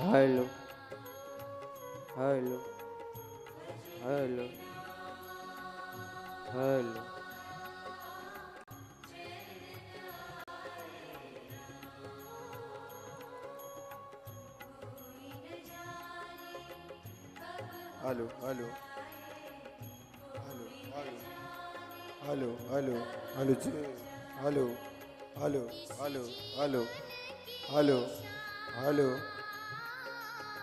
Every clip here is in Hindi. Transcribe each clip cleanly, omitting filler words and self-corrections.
Hello hello hello hello hello hello hello hello hello hello जी hello hello hello hello hello hello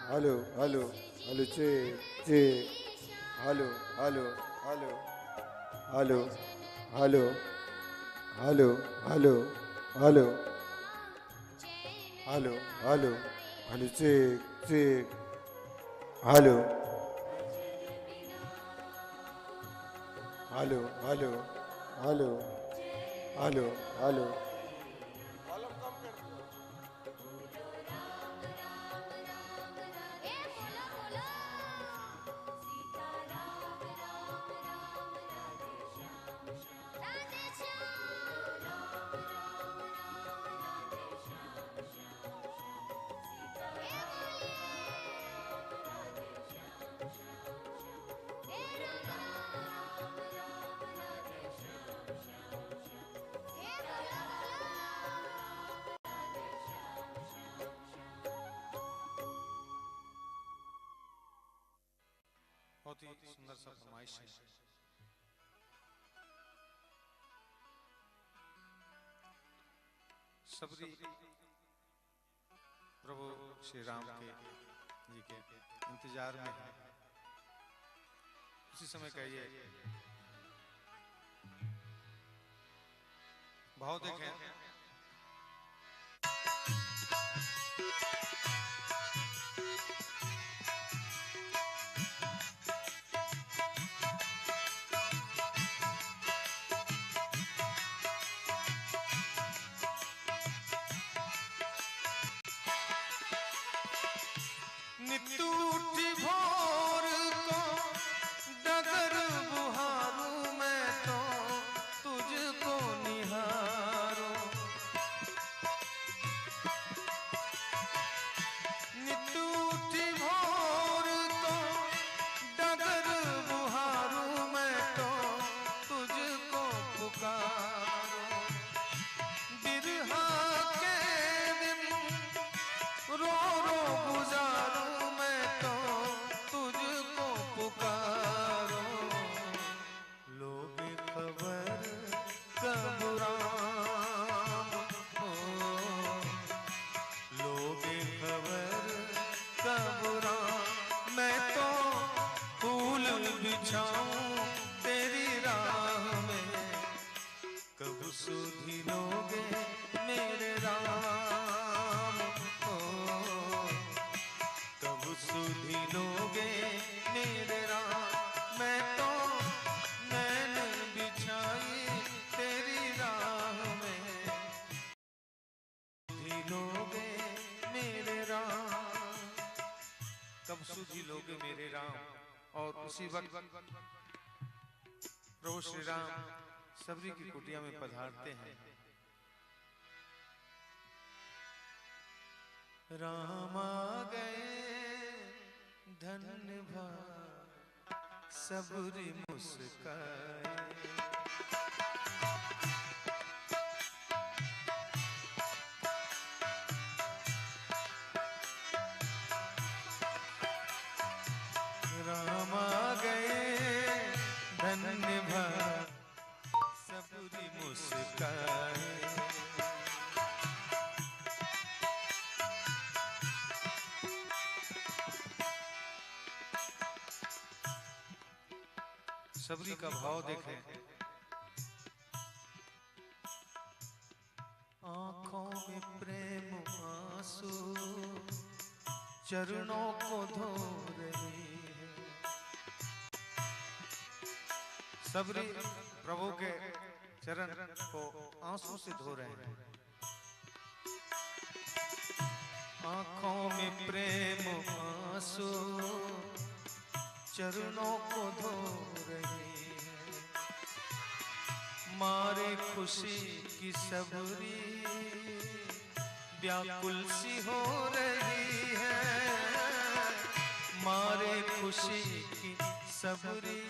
hello hello hello जी hello hello hello hello hello hello hello hello hello hello hello जी hello hello hello hello hello hello बहुत ही सुंदर सा फरमाइश है। सबरी प्रभु श्री राम के जी के इंतजार में है। उसी समय का ये भाव देखें। नितूठी भोर को डगर बुहारूं मैं तो तुझको निहारूं। नितूठी भोर को डगर बुहारूं मैं तो तुझको पुकारूं। बिरहा के दिन रो रो गुजारूं मैं तो तुझको पुकारूं। लोग खबर कब राम हो, लोग खबर कब राम। मैं तो फूल बिछाऊं तेरी राह में, कब सुधी लोगे मेरे राम हो, कब सुधी लोगे मेरे राम। मैं तो नैन बिछाई तेरी राह में, सुधी लोगे मेरे राम, कब सुधी लोगे मेरे राम। और उसी वक्त प्रभु श्री राम सबरी की कुटिया में पधारते हैं। राम आ गए धन्य भाग सबरी मुस्काए। राम आ गए धन्य भाग सबरी मुस्काए। सबरी का भाव देखें। आंखों में प्रेम आंसू चरणों को धो रही है। सबरी प्रभु के चरण को आंसू से धो रहे हैं। आंखों में प्रेम आंसू चरणों को धो रही है। मारे खुशी की सबरी व्याकुल सी हो रही है। मारे खुशी की सबरी।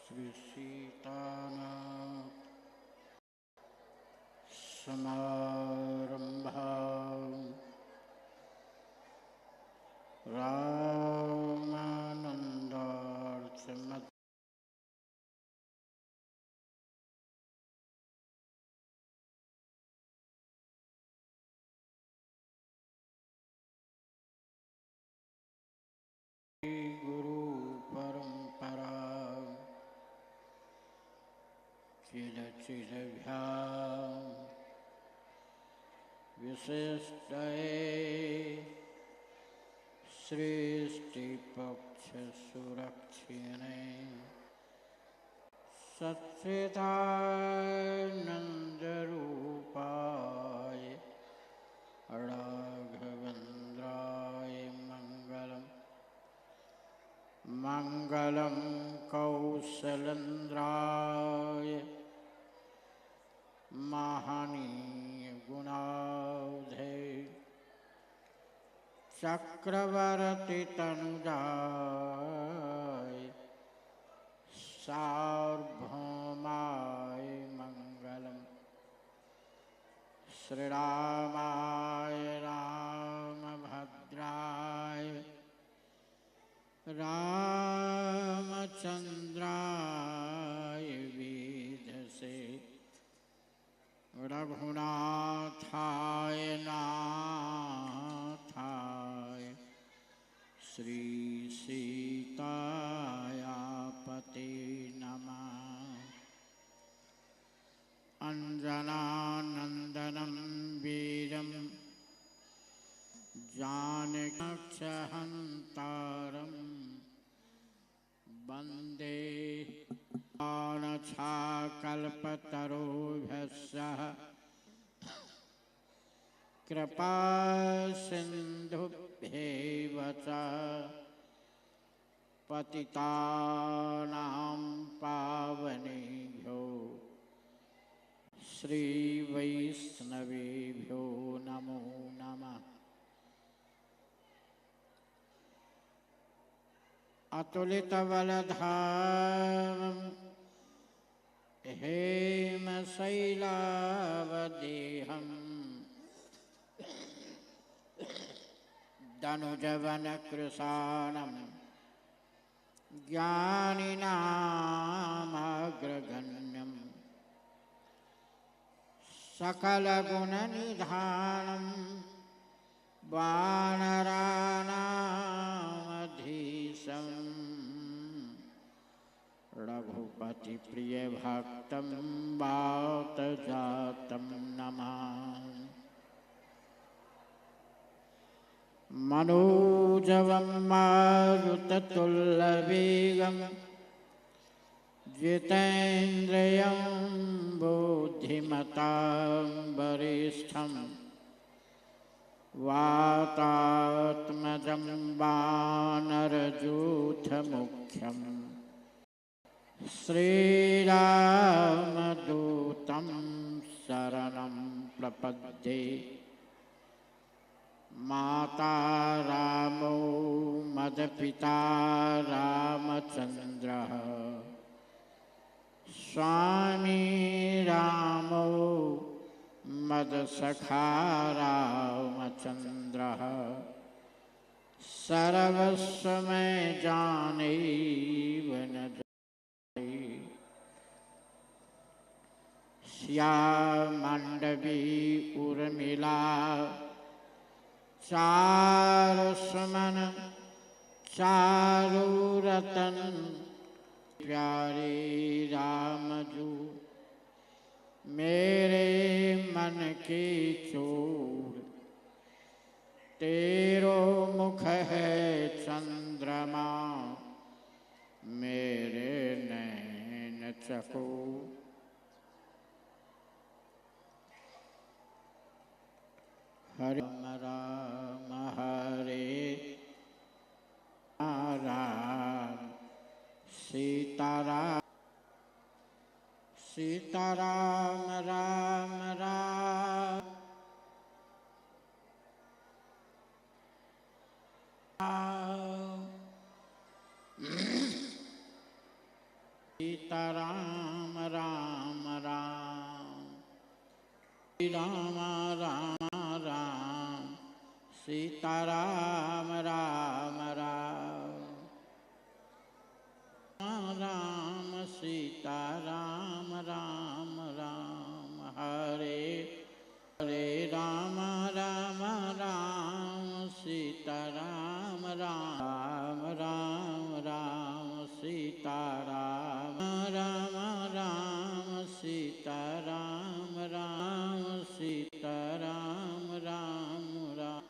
श्री सीतानाथ समारंभां रामानन्दार्चमत् गुरु परंपरा चिरचिरभ्यां विशिष्टये सृष्टिपक्षसुरक्षिणे सच्चिदानन्दरूपाय राघवेन्द्राय मङ्गलम्। मङ्गलं कौसलेन्द्राय महनीय गुणाब्धे चक्रवर्ती तनुजाय सार्वभौमाय मङ्गलम्। श्रीरामाय रामभद्राय रामचन्द्राय वेधसे रघुनाथाय नाथाय श्रीसीतायापते नमः। अञ्जनानन्दनं वीरं जानकीकाक्षहन्तारं वन्दे बाणछाकल्पतरुभ्यः कृपासिन्धुभ्यैव च पतितानां पावनेभ्यो श्रीवैष्णवेभ्यो नमो नमः। अतुलितबलधामं हेमशैलावदेहं दनुजवनकृशानं ज्ञानिनामग्रगण्यं सकलगुणनिधानं वानराणामधीशं रघुपतिप्रियभक्तं वातजातं नमामि। मनोजवं मारुततुल्यवेगं जितेन्द्रियं बुद्धिमतां वरिष्ठं वातात्मजं वानरयूथमुख्यं श्रीरामदूतं शरणं प्रपद्ये। माता रामो मदपिता रामचन्द्रः स्वामी रामो मदसखा रामचन्द्रः सर्वस्व में जाने बन जाई। श्याम मंडवी उर्मिला चारु सुमन चारु रतन प्यारे राम जू मेरे मन की चोर। तेरो मुख है चंद्रमा मेरे नैन चकोर। हरे राम हरे राम सीताराम सीताराम राम राम सीताराम राम राम राम राम राम सीताराम राम राम राम सीताराम राम राम हरे हरे राम राम राम सीताराम राम राम राम सीताराम राम राम सीताराम राम सीताराम राम राम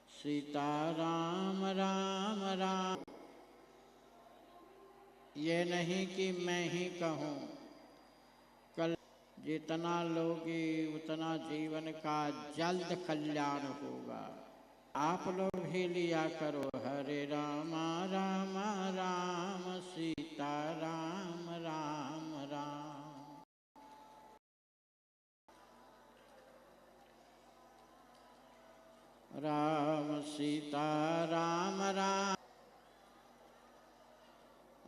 सीताराम राम राम। ये नहीं कि मैं ही कहूँ, कल जितना लोगे उतना जीवन का जल्द कल्याण होगा। आप लोग भी लिया करो हरे राम राम राम सीताराम राम राम। राम सीता राम राम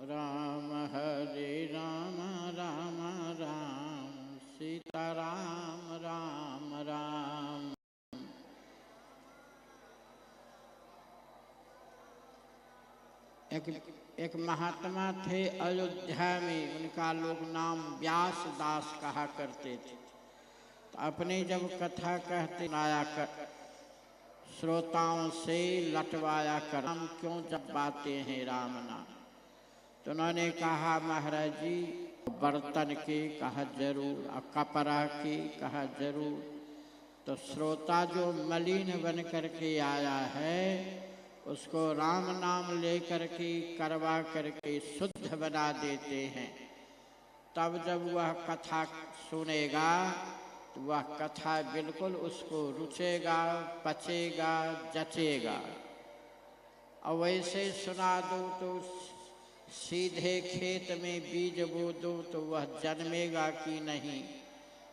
राम हरे राम राम राम सीता राम राम राम। एक महात्मा थे अयोध्या में, उनका लोग नाम व्यास दास कहा करते थे। तो अपने जब कथा कहते आया कर श्रोताओं से लटवाया कर, हम क्यों जब बातें हैं राम नाम। तो उन्होंने कहा महाराज जी बर्तन की कहा जरूर, और कपड़ा की कहा जरूर। तो श्रोता जो मलिन बन करके आया है उसको राम नाम लेकर के करवा करके शुद्ध बना देते हैं। तब जब वह कथा सुनेगा तो वह कथा बिल्कुल उसको रुचेगा, पचेगा, जचेगा। और वैसे सुना दो तो सीधे खेत में बीज बो दो तो वह जन्मेगा कि नहीं,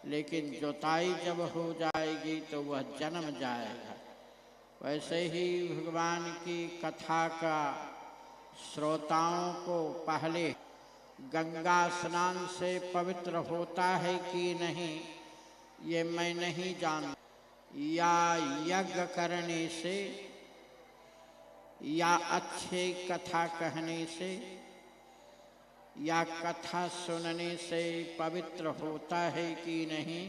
लेकिन जोताई जब हो जाएगी तो वह जन्म जाएगा। वैसे ही भगवान की कथा का श्रोताओं को पहले गंगा स्नान से पवित्र होता है कि नहीं ये मैं नहीं जानता, या यज्ञ करने से या अच्छे कथा कहने से या कथा सुनने से पवित्र होता है कि नहीं,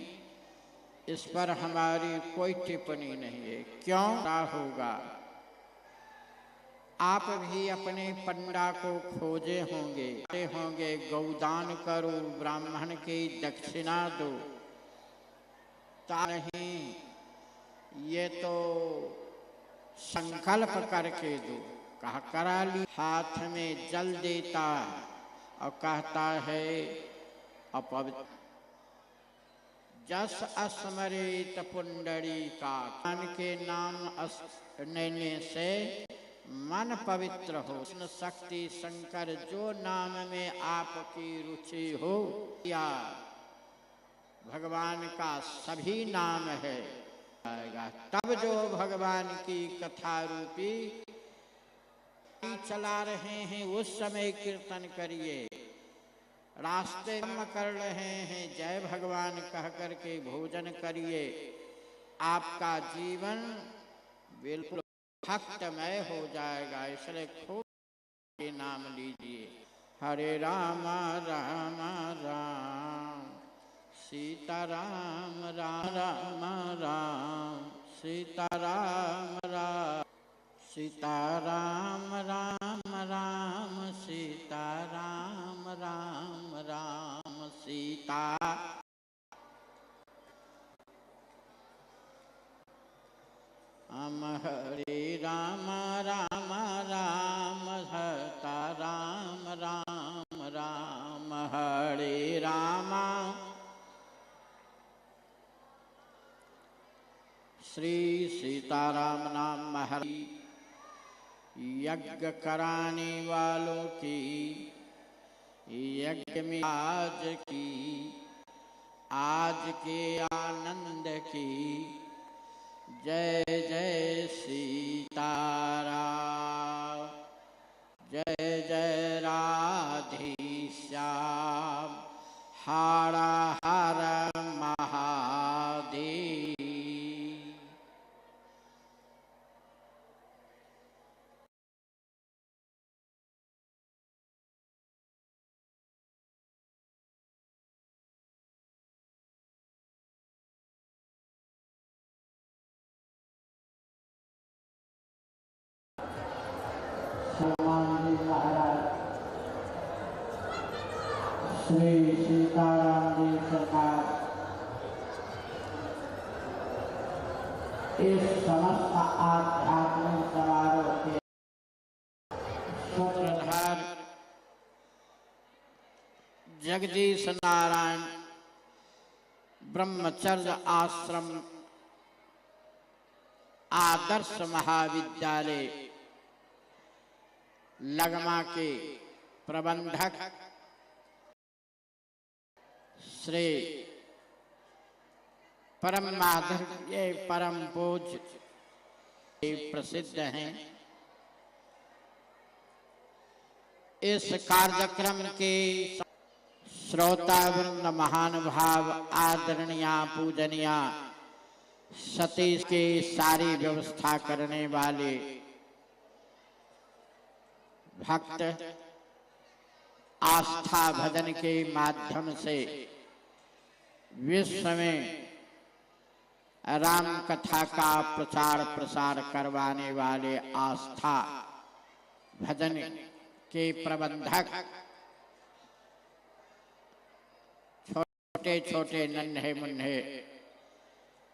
इस पर हमारी कोई टिप्पणी नहीं है। क्यों क्या होगा? आप भी अपने पंडा को खोजे होंगे गौदान करो, ब्राह्मण की दक्षिणा दो। नहीं, ये तो संकल्प करके दो। कहा करा ली, हाथ में जल देता और कहता है अपवित्र। जस अस्मरेत पुंडरी का, मन के नाम लेने से मन पवित्र हो। कृष्ण शक्ति शंकर जो नाम में आपकी रुचि हो, या भगवान का सभी नाम है आएगा। तब जो भगवान की कथा रूपी चला रहे हैं उस समय कीर्तन करिए। रास्ते में कर रहे हैं जय भगवान कह करके भोजन करिए। आपका जीवन बिल्कुल भक्तमय हो जाएगा। इसलिए खूब के नाम लीजिए। हरे राम राम राम सीता राम राम राम राम सीता राम राम सीता राम राम राम सीता राम राम राम सीता। हम हरे राम राम राम सीता राम राम राम हरे राम। श्री सीताराम नाम हरि यज्ञ कराने वालों की यज्ञ में आज के आनंद की जय जय सीताराम। जय जय राधे श्याम हर हर महादेव। हनुमान जी महाराज श्री सीताराम जी सरकार इस समस्त आध्यात्मिक समारोह के सूत्रधार जगदीश नारायण ब्रह्मचर्य आश्रम आदर्श महाविद्यालय लगमा के प्रबंधक श्री परम आदरणीय परम पूज्य प्रसिद्ध हैं। इस कार्यक्रम के श्रोतावृंद महानुभाव आदरणीय पूजनीय सतीश के सारी व्यवस्था करने वाले भक्त आस्था भजन के माध्यम से विश्व में राम कथा का प्रचार प्रसार करवाने वाले आस्था भजन के प्रबंधक छोटे छोटे नन्हे मुन्ने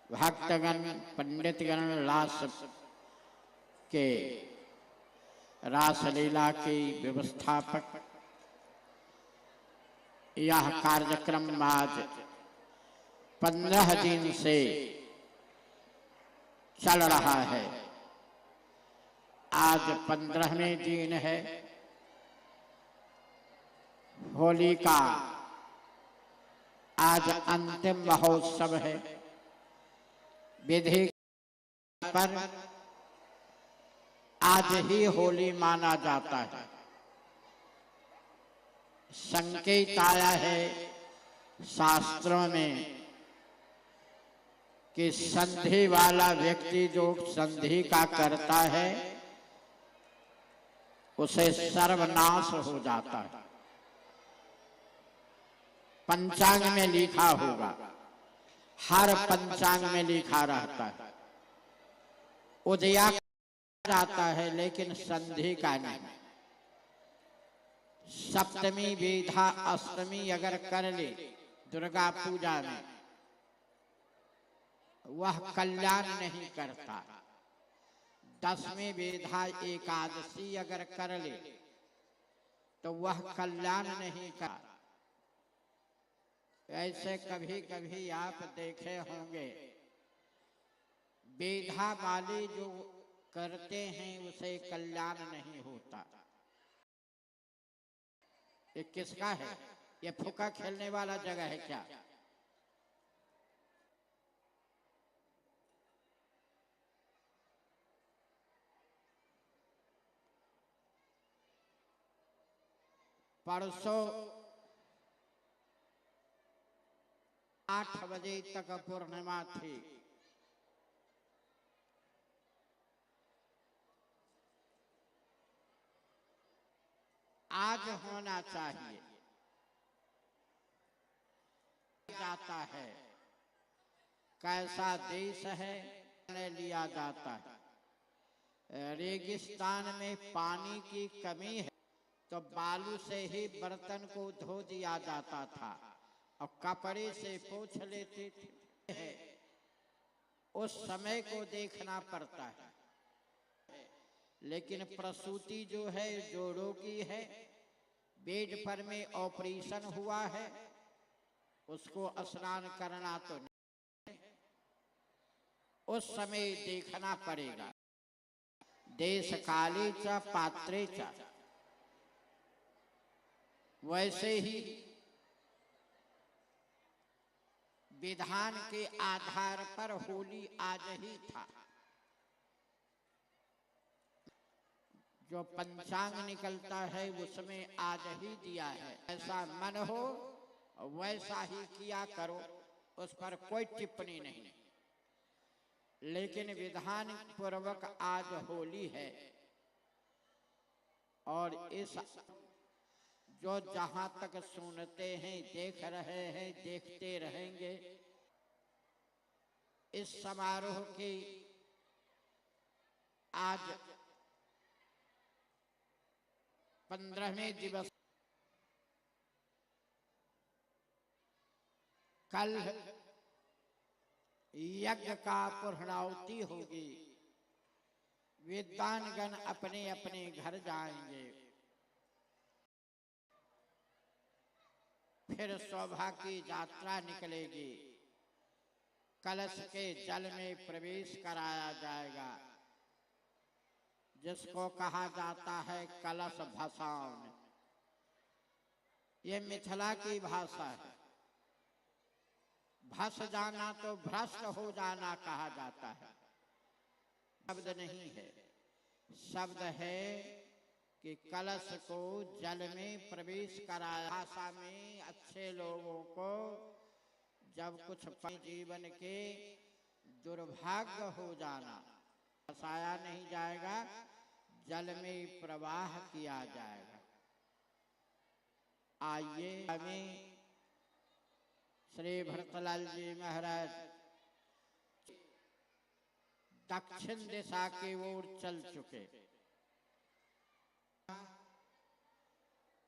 भक्तगण पंडितगण रास के रासलीला के व्यवस्थापक यह कार्यक्रम आज 15 दिन से चल रहा है। आज 15वें दिन है। होली का आज अंतिम महोत्सव है। विधि पर आज ही होली माना जाता है। संकेत आया है शास्त्रों में कि संधि वाला व्यक्ति जो संधि का करता है उसे सर्वनाश हो जाता है। पंचांग में लिखा होगा, हर पंचांग में लिखा रहता है। उदया जाता है लेकिन संधि का नहीं। सप्तमी विधा अष्टमी अगर कर ले दुर्गा पूजा में वह कल्याण नहीं करता। 10वीं विधा एकादशी अगर कर ले तो वह कल्याण नहीं करता। ऐसे कभी कभी आप देखे होंगे विधा वाले जो करते हैं उसे कल्याण नहीं होता। ये किसका है? ये फुका खेलने वाला जगह है क्या? परसों 8 बजे तक पूर्णिमा थी। आज होना चाहिए जाता है। कैसा देश है लिया जाता है। रेगिस्तान में पानी की कमी है तो बालू से ही बर्तन को धो दिया जाता था और कपड़े से पोंछ लेते थे। उस समय को देखना पड़ता है। लेकिन प्रसूति जो है जोड़ों की है, बेड पर में ऑपरेशन हुआ है, उसको स्नान करना तो नहीं, उस समय देखना पड़ेगा। देश काले च पात्रे च, वैसे ही विधान के आधार पर होली आज ही था। जो पंचांग निकलता है उसमें आज ही दिया है। ऐसा मन हो वैसा ही किया करो, उस पर कोई टिप्पणी नहीं। लेकिन विधान पूर्वक आज होली है और इस जो जहां तक सुनते हैं, देख रहे हैं, देखते रहेंगे, इस समारोह की आज 15वें दिवस, कल यज्ञ का पूर्णाहुति होगी। विद्वानगण अपने अपने घर जाएंगे। फिर शोभा की यात्रा निकलेगी। कलश के जल में प्रवेश कराया जाएगा, जिसको कहा जाता है कलश भसान। ये मिथिला की भाषा है। भस जाना तो भ्रष्ट हो जाना कहा जाता है। शब्द नहीं है, शब्द है कि कलश को जल में प्रवेश कराया। भाषा में अच्छे लोगों को जब कुछ जीवन के दुर्भाग्य हो जाना, फंसाया नहीं जाएगा, जल में प्रवाह किया जाएगा। आइए हमें श्री भरतलाल जी महाराज दक्षिण दिशा की ओर चल चुके।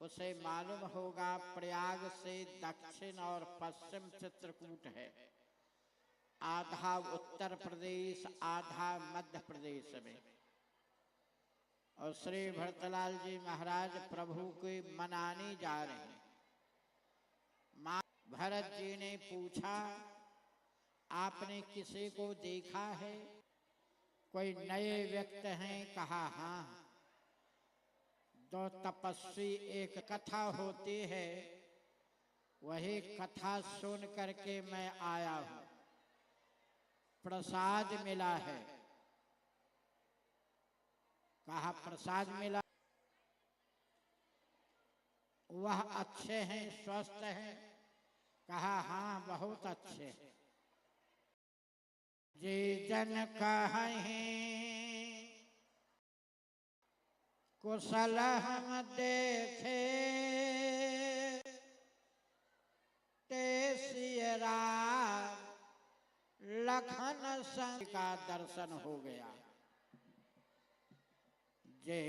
उसे मालूम होगा प्रयाग से दक्षिण और पश्चिम चित्रकूट है। आधा उत्तर प्रदेश, आधा मध्य प्रदेश में। और श्री भरतलाल जी महाराज प्रभु को मनाने जा रहे हैं। भरत जी ने पूछा, आपने किसी को देखा है? कोई नए व्यक्ति हैं? कहा हाँ, दो तपस्वी, एक कथा होती है, वही कथा सुन करके मैं आया हूं। प्रसाद मिला है। कहा प्रसाद मिला? वह अच्छे हैं, स्वस्थ हैं? कहा हाँ, बहुत अच्छे हैं। जे जन कहें कुशल हम देखे, ते सिय राम लखन संग का दर्शन हो गया। जे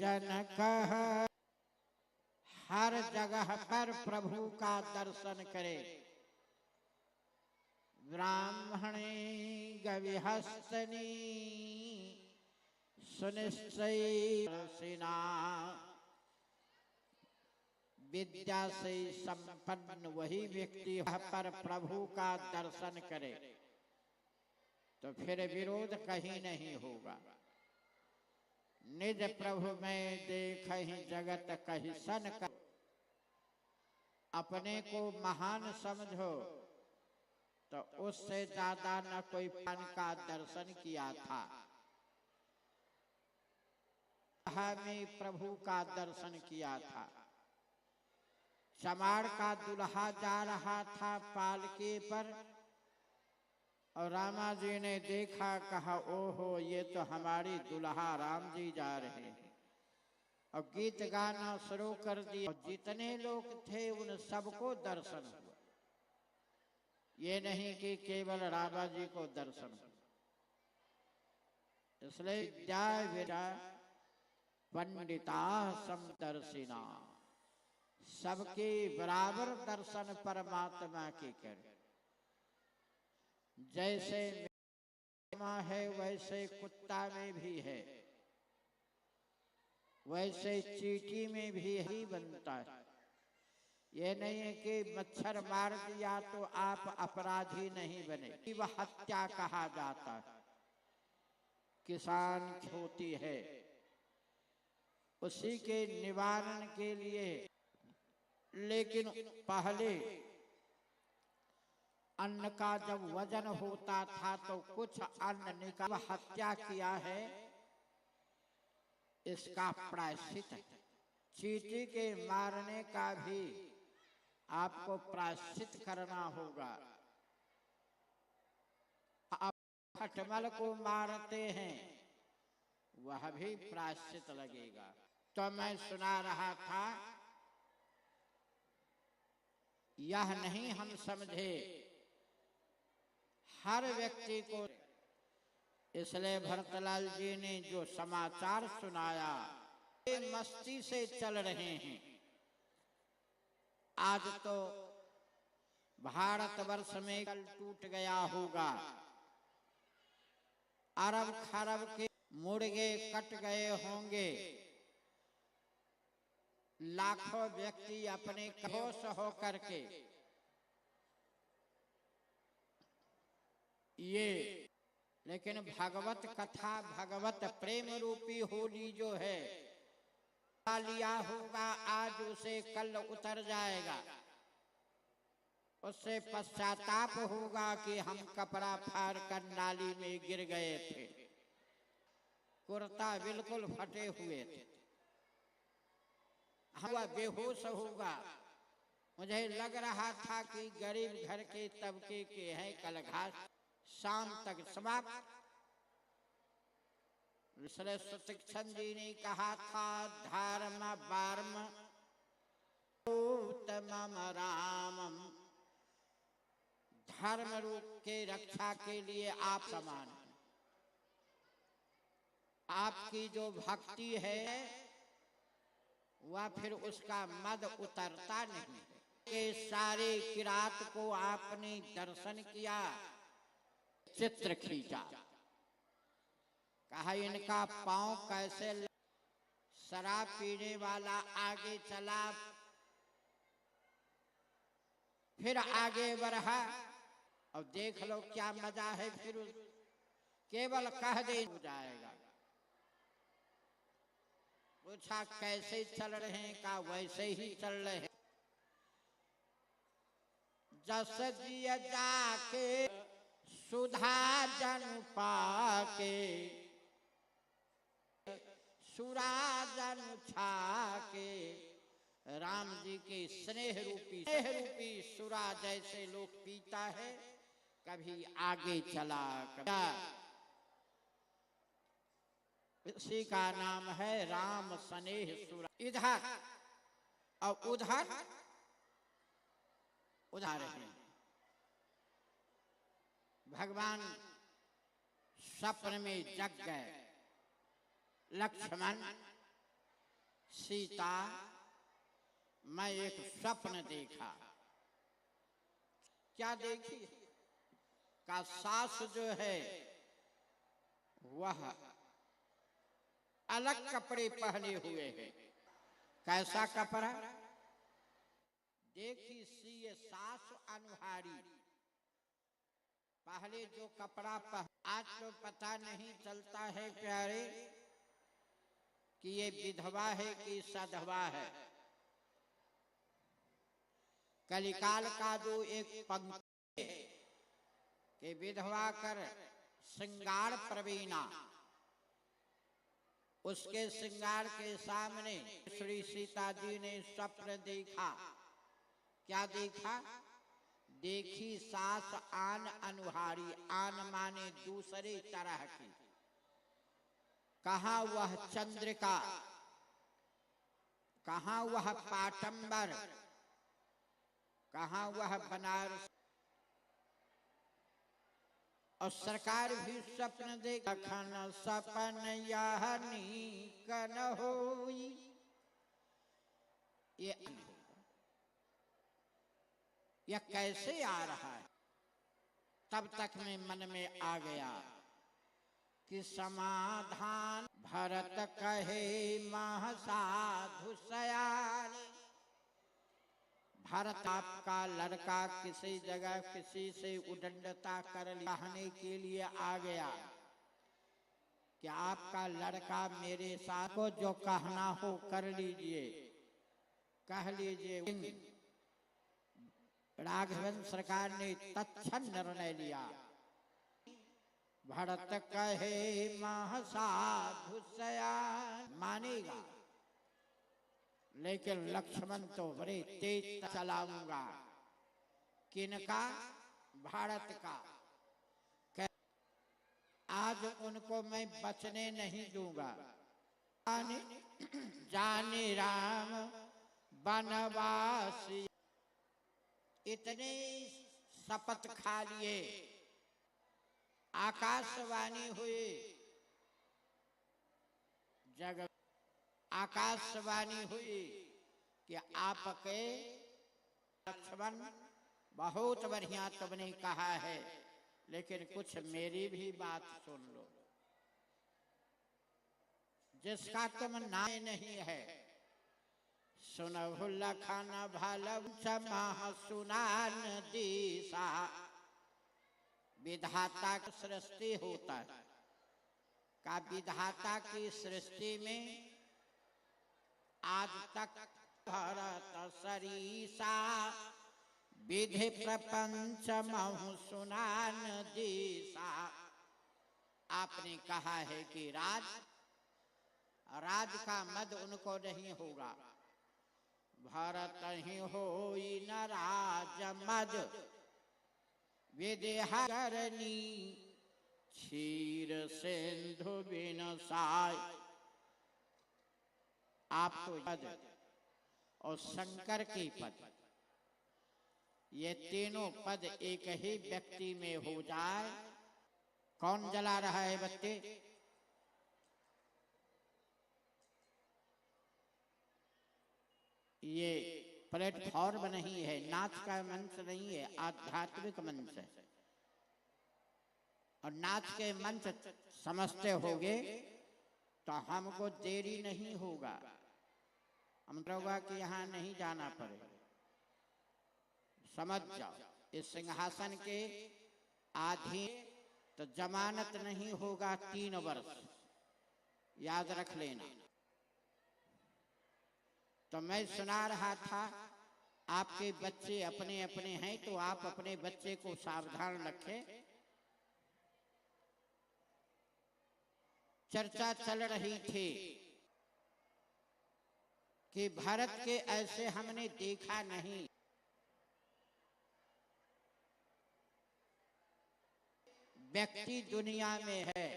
जन कह हर जगह पर प्रभु का दर्शन करे। ब्राह्मणे गविहस्तनी सुनिश्चय सेना, विद्या से संपन्न वही व्यक्ति पर प्रभु का दर्शन करे तो फिर विरोध कहीं नहीं होगा। निज प्रभु में देखहि जगत कहि सन कर, अपने को महान समझो तो उससे ज्यादा न कोई पान का दर्शन किया था। में प्रभु का दर्शन किया था। चमाड़ का दुल्हा जा रहा था पालकी पर और रामा जी ने देखा, कहा ओहो ये तो हमारी दुल्हा राम जी जा रहे हैं। और गीत गाना शुरू कर दिया। और जितने लोग थे उन सबको दर्शन हुआ। ये नहीं कि केवल राधा जी को दर्शन हुआ। इसलिए विद्या विदा पंडिता समदर्शिना, सबके बराबर दर्शन परमात्मा के कर। जैसे में है वैसे कुत्ता में भी है, वैसे चींटी में भी ही बनता है। ये नहीं है कि मच्छर मार दिया तो आप अपराधी नहीं बने, वह हत्या कहा जाता है। किसान होती है, उसी के निवारण के लिए। लेकिन पहले अन्न का जब वजन होता था तो कुछ अन्न निकाल हत्या किया है, इसका प्रायश्चित है। चींटी के मारने का भी आपको प्रायश्चित करना होगा। आप खटमल को मारते हैं, वह भी प्रायश्चित लगेगा। तो मैं सुना रहा था, यह नहीं हम समझे हर व्यक्ति को। इसलिए भरतलाल जी ने जो समाचार सुनाया, वे मस्ती से चल रहे हैं। आज तो भारतवर्ष में कल टूट गया होगा, अरब खरब के मुर्गे कट गए होंगे, लाखों व्यक्ति अपने होश होकर के ये। लेकिन भगवत कथा, भगवत प्रेम रूपी होली जो है, लिया होगा आज, उसे कल उतर जाएगा। उससे पश्चाताप होगा कि हम कपड़ा फाड़ कर नाली में गिर गए थे, कुर्ता बिल्कुल फटे हुए थे, हुआ बेहोश होगा। मुझे लग रहा था कि गरीब घर के तबके के हैं, कल घास शाम तक समाप्त। सुतीक्षण जी ने कहा था, धर्म वर्म उत्तमम रामम, धर्म रूप के रक्षा के लिए आप समान हैं। आपकी जो भक्ति है वह फिर उसका मद उतरता नहीं। के सारे किरात को आपने दर्शन किया, चित्र खींचा, कहा इनका पांव कैसे। शराब पीने वाला आगे चला, फिर आगे बढ़ा, और देख लो क्या मजा है। फिर केवल कह दे हो जाएगा। पूछा कैसे चल रहे हैं, का वैसे ही चल रहे हैं। जस जिय जाके सुधा जन पाके, सुरा जन छाके। राम जी के स्नेह रूपी सुरा जैसे लोग पीता है, कभी आगे चला, इसी का नाम है राम स्नेह सुरा। इधर और उधर उधर है। भगवान स्वप्न में जग गए। लक्ष्मण सीता, मैं एक स्वप्न देखा। क्या देखी? का सास जो है वह अलग कपड़े पहने हुए हैं। कैसा कपड़ा? देखी सी ये सास अनुहारी। पहले जो कपड़ा आज तो पता नहीं चलता है प्यारे कि ये विधवा है कि सधवा है। कलिकाल का जो एक पंक्ति है कि विधवा कर श्रृंगार प्रवीणा, उसके श्रृंगार के सामने श्री सीता जी ने स्वप्न देखा। क्या देखा? देखी सास आन अनुहारी, आन माने दूसरे तरह की। कहा वह चंद्रिका कहाँ वह पाटंबर, कहाँ वह बनारस। और सरकार भी स्वप्न देख खन सपन यह नीक न होई। यह कैसे आ रहा है? तब तक में मन में आ गया कि समाधान भरत कहे मह साधु सयान। भरत आपका लड़का किसी जगह किसी से उदंडता कर कहने के लिए आ गया कि आपका लड़का मेरे साथ को जो कहना हो कर लीजिए, कह लीजिए। राघवन सरकार ने तत्क्षण निर्णय लिया, भरत कहे मह साधु सयान, मानेगा। लेकिन लक्ष्मण तो बड़े तेज चलाऊंगा। किनका? भारत का। आज उनको मैं बचने नहीं दूंगा। जाने राम बनवासी, इतने शपथ खा लिए। आकाशवाणी हुई, जग आकाशवाणी हुई कि आपके लक्ष्मण बहुत बढ़िया तुमने कहा है, लेकिन कुछ मेरी भी बात सुन लो। जिसका तुम नाम नहीं है, सुनहु लखन भलम क्षमा सुनान दिशा। विधाता की सृष्टि होता है, का विधाता की सृष्टि में आज तक भरत सरीसा विधि प्रपंच महु सुनान दिशा। आपने कहा है कि राज का मद उनको नहीं होगा। भरत ही होई न राज मद, विदेहा करनी क्षीर सिंधु बिन साय। आप तो पद और शंकर के पद, ये तीनों पद एक ही व्यक्ति में हो जाए। कौन जला रहा है बत्ती? ये प्लेटफॉर्म नहीं है, नाच का मंच नहीं है, आध्यात्मिक मंच है। और नाच के मंच समझते होगे तो हमको देरी नहीं होगा, हम होगा कि यहाँ नहीं जाना पड़ेगा। समझ जाओ, इस सिंहासन के अधीन तो जमानत नहीं होगा 3 वर्ष, याद रख लेना। तो मैं सुना रहा था, आपके बच्चे अपने अपने हैं तो आप अपने बच्चे को सावधान रखें। चर्चा चल रही थी कि भारत के ऐसे हमने देखा नहीं। व्यक्ति दुनिया में है,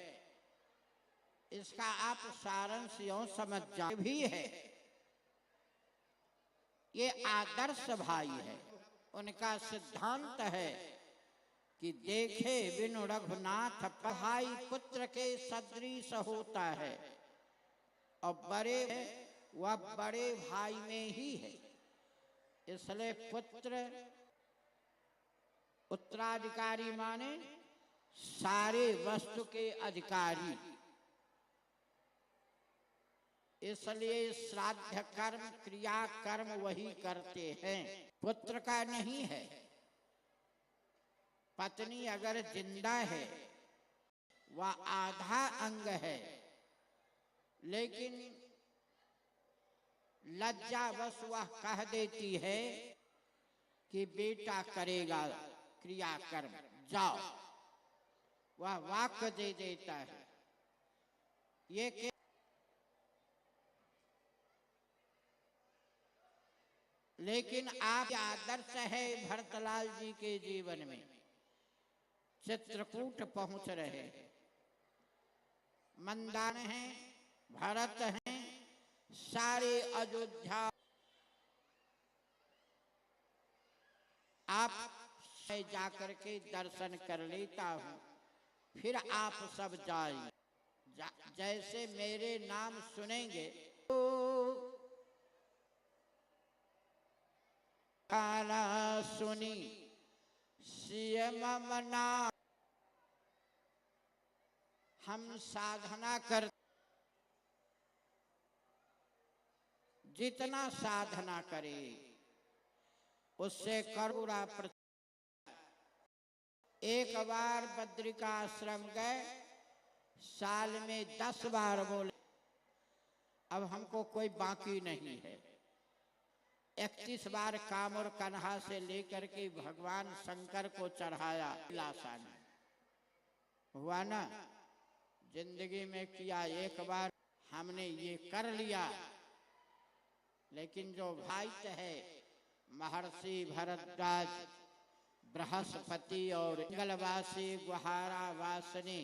इसका आप सारांश यूं समझ जाए भी है। ये आदर्श भाई है, उनका सिद्धांत है कि देखे बिनु रघुनाथ भाई पुत्र के सदृश होता है। और बड़े वह बड़े भाई में ही है, इसलिए पुत्र उत्तराधिकारी माने सारे वस्तु के अधिकारी। इसलिए श्राद्ध कर्म क्रिया कर्म वही करते हैं, पुत्र का नहीं है। पत्नी अगर जिंदा है वह आधा अंग है, लेकिन लज्जावश वह कह देती है कि बेटा करेगा क्रिया कर्म, जाओ, वह वाक्य दे देता है। ये लेकिन आप आदर्श है भरतलाल जी के जीवन में। चित्रकूट पहुंच रहे हैं, मंदान हैं, भरत हैं, सारे अयोध्या आप से जाकर के दर्शन कर लेता हूँ, फिर आप सब जाएं। जैसे मेरे नाम सुनेंगे तो गाना सुनी सियम मना। हम साधना कर, जितना साधना करे उससे करोड़ा एक बार बद्रिकाश्रम गए, साल में 10 बार बोले अब हमको कोई बाकी नहीं है। 31 बार कामर कन्हा से लेकर के भगवान शंकर को चढ़ाया, लासान हुआ ना। जिंदगी में किया एक बार, हमने ये कर लिया। लेकिन जो भाई है महर्षि भरद्वाज, बृहस्पति और मंगलवासी गुहारा वासनी,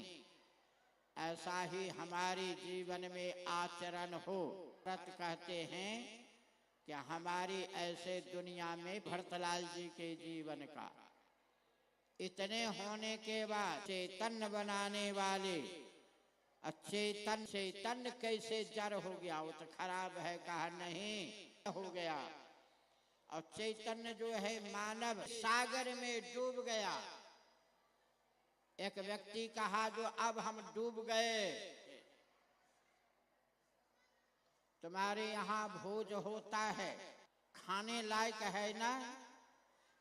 ऐसा ही हमारे जीवन में आचरण हो। व्रत कहते हैं कि हमारी ऐसे दुनिया में भरतलाल जी के जीवन का इतने होने के बाद चेतन बनाने वाले, चेतन कैसे जड़ हो गया? वो तो खराब है, कहा नहीं हो गया। और चैतन्य जो है मानव सागर में डूब गया। एक व्यक्ति कहा जो अब हम डूब गए, तुम्हारे यहाँ भोज होता है, खाने लायक है ना?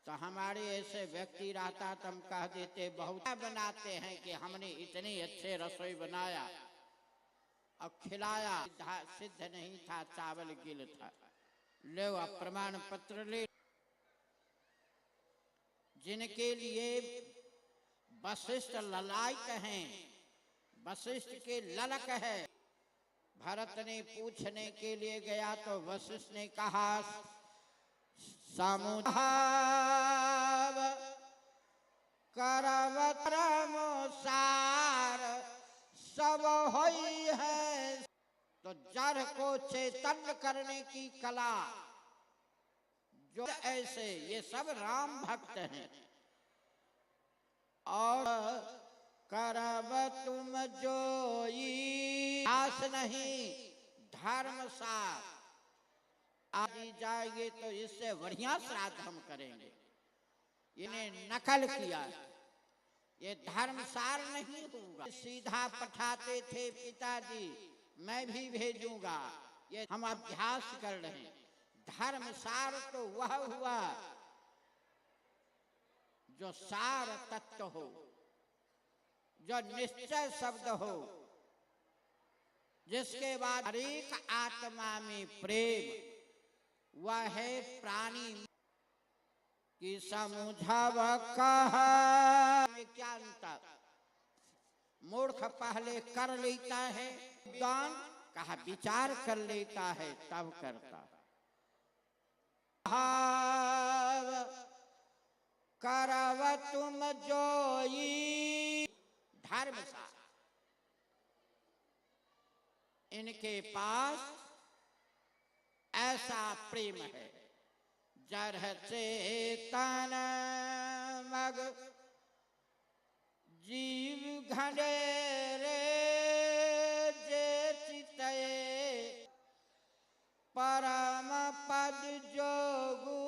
तो हमारे ऐसे व्यक्ति रहता तो हम कह देते बहुत बनाते हैं कि हमने इतनी अच्छे रसोई बनाया और खिलाया। सिद्ध नहीं था, चावल गिल था। ले अब प्रमाण पत्र ले। जिनके लिए वशिष्ठ ललायक हैं, वशिष्ठ के ललक है। भरत ने पूछने के लिए गया तो वशिष्ठ ने कहा समुधाव करवत्रमोसार सब होई है। तो जड़ को चैतन्य करने की कला जो ऐसे, ये सब राम भक्त हैं। और करब तुम जोई आस नहीं धर्म सार, आज जाएंगे तो इससे बढ़िया श्राद्ध हम करेंगे। इन्हें नकल किया, ये धर्मसार नहीं होगा। सीधा पठाते थे पिताजी, मैं भी भेजूंगा। ये हम अभ्यास कर रहे हैं। धर्मसार तो वह हुआ जो सार तत्व हो, जो निश्चय शब्द हो, जिसके बाद हर एक आत्मा में प्रेम, वह है प्राणी की समझाव कहा। क्या अंतर? मूर्ख पहले कर लेता है ज्ञान, कहा विचार कर लेता है तब करता। करव तुम जोई धर्म सा, इनके पास ऐसा प्रेम है। जर चेतन मग जीव घनेरे जे चितये परम पद जोगु।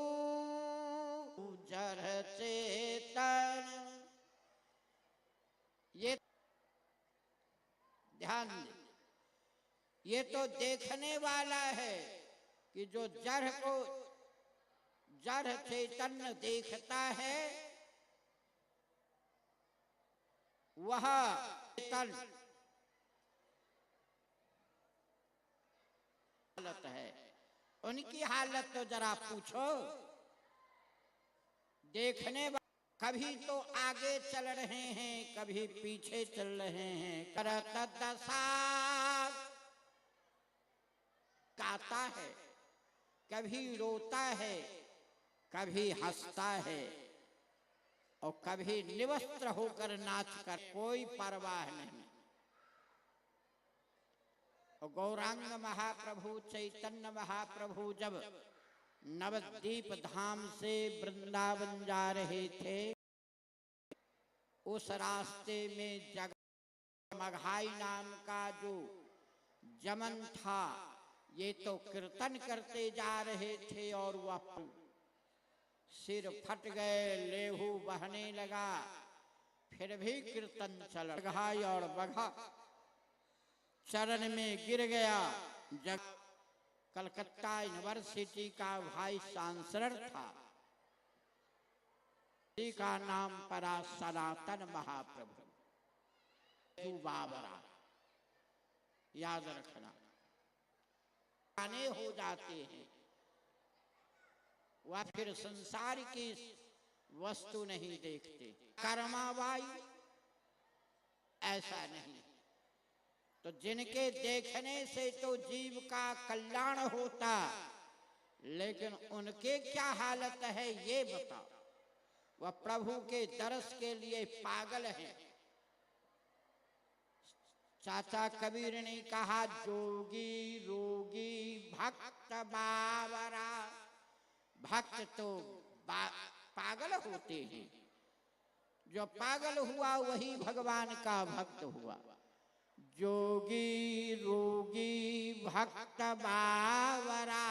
जर चेतन, ये ध्यान दे, ये तो देखने वाला है कि जो जड़ को जड़ चैतन्य देखता है वह चेतन हालत है। उनकी हालत तो जरा पूछो। देखने वाले कभी तो आगे चल रहे हैं, कभी पीछे चल रहे हैं। करत दशा गाता है, कभी रोता है, कभी हंसता है और कभी निवस्त्र होकर नाच कर, कोई परवाह नहीं। और गौरांग महाप्रभु चैतन्य महाप्रभु जब नवद्वीप धाम से वृंदावन जा रहे थे, उस रास्ते में जगमघाई नाम का जो जमन था, ये तो कीर्तन करते जा रहे थे और वह सिर फट गए, लेहू बहने लगा, फिर भी कीर्तन चल रहा और बघा चरण में गिर गया। जब कलकत्ता यूनिवर्सिटी का वाइस चांसलर था, का नाम पड़ा सनातन महाप्रभु बाबरा, याद रखना। गाने हो जाते हैं, वह फिर संसार की वस्तु नहीं देखते। कर्माबाई ऐसा नहीं, तो जिनके देखने से तो जीव का कल्याण होता, लेकिन उनके क्या हालत है ये बताओ। वह प्रभु के दर्श के लिए पागल हैं। चाचा कबीर ने कहा, जोगी रोगी भक्त बावरा। भक्त तो पागल होते हैं, जो पागल हुआ वही भगवान का भक्त हुआ। जोगी रोगी भक्त बावरा,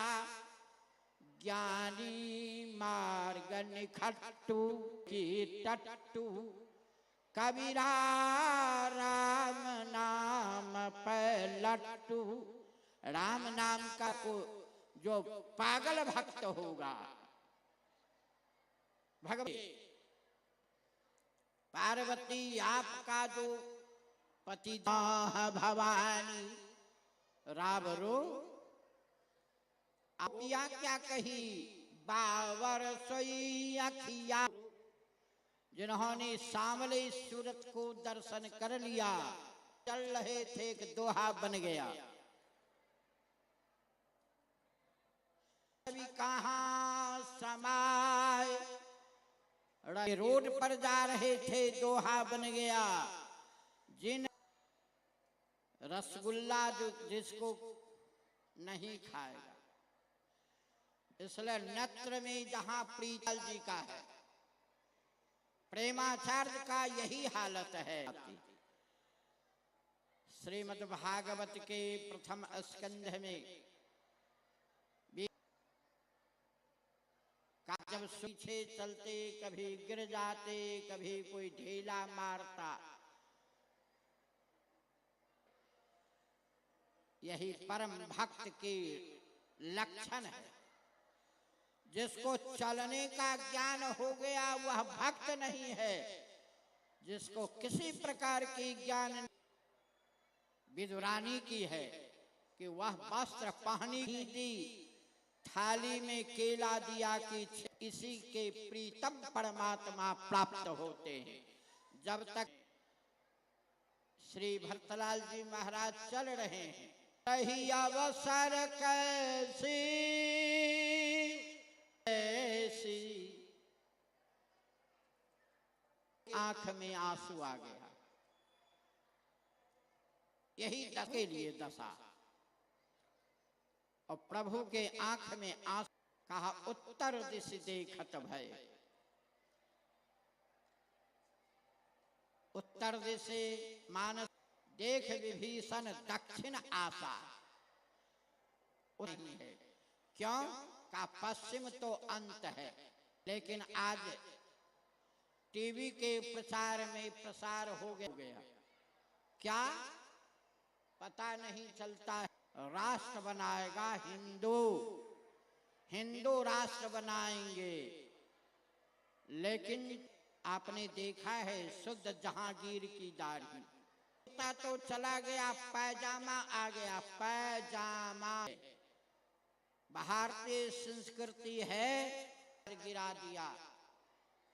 ज्ञानी मार्ग निखट्टू की टट्टू, कबीरा राम नाम पे लट्टू। राम नाम का को जो पागल भक्त होगा, भगवती पार्वती आपका जो पति भवानी रावरो अपिया क्या कही, बावर सोई अखिया। जिन्होंने सामले सूरत को दर्शन कर लिया, चल रहे थे कि दोहा बन गया। अभी कहाँ समाए, रोड पर जा रहे थे, दोहा बन गया। जिन रसगुल्ला जो जिसको नहीं खाएगा, इसलिए नेत्र में जहां प्रीतल जी का है, प्रेमाचार्य का यही हालत है। श्रीमद् भागवत के प्रथम स्कंध में जब पीछे चलते, कभी गिर जाते, कभी कोई ढीला मारता, यही परम भक्त के लक्षण है। जिसको चलने का ज्ञान हो गया वह भक्त नहीं है। जिसको किसी प्रकार की ज्ञान विदुरानी की है कि वह वस्त्र पहनी ही दी, थाली में केला दिया कि इसी के प्रीतम परमात्मा प्राप्त होते हैं। जब तक श्री भरतलाल जी महाराज चल रहे हैं, सही अवसर कैसी ऐसी, आंख में आंसू आ गया। यही दस के लिए दशा, और प्रभु के आंख में आंसू। कहा, उत्तर दिश देखत भय। उत्तर दिश मानस देख विभीषण, दक्षिण आशा नहीं है। क्यों? का पश्चिम तो अंत है। लेकिन आज टीवी के प्रचार में प्रसार हो गया, क्या पता नहीं चलता है। राष्ट्र बनाएगा हिंदू, हिंदू राष्ट्र बनाएंगे। लेकिन आपने देखा है शुद्ध जहांगीर की दाढ़ी, तो चला गया, पैजामा आ गया। पैजामा भारतीय संस्कृति है, गिरा दिया।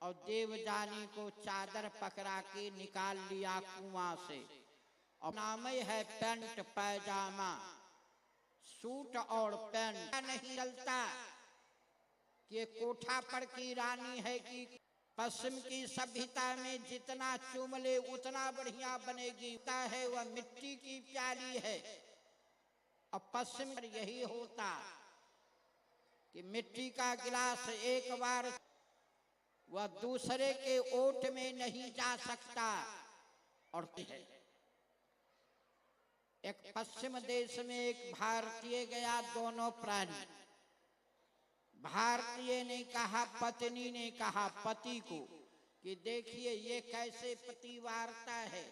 और देवजानी को चादर पकड़ा के निकाल लिया कुआं से। और नाम है पैंट पैजामा, सूट और पैंट। नहीं चलता कि कोठा पर की रानी है कि पश्चिम की सभ्यता में जितना चुम ले उतना बढ़िया बनेगी। है वह मिट्टी की प्याली है, और पश्चिम में यही होता कि मिट्टी का गिलास एक बार वह दूसरे के ओट में नहीं जा सकता। और है एक पश्चिम देश में एक भारतीय गया, दोनों प्राणी, भारतीय ने कहा, पत्नी ने कहा पति को कि देखिए ये कैसे पतिवार्ता है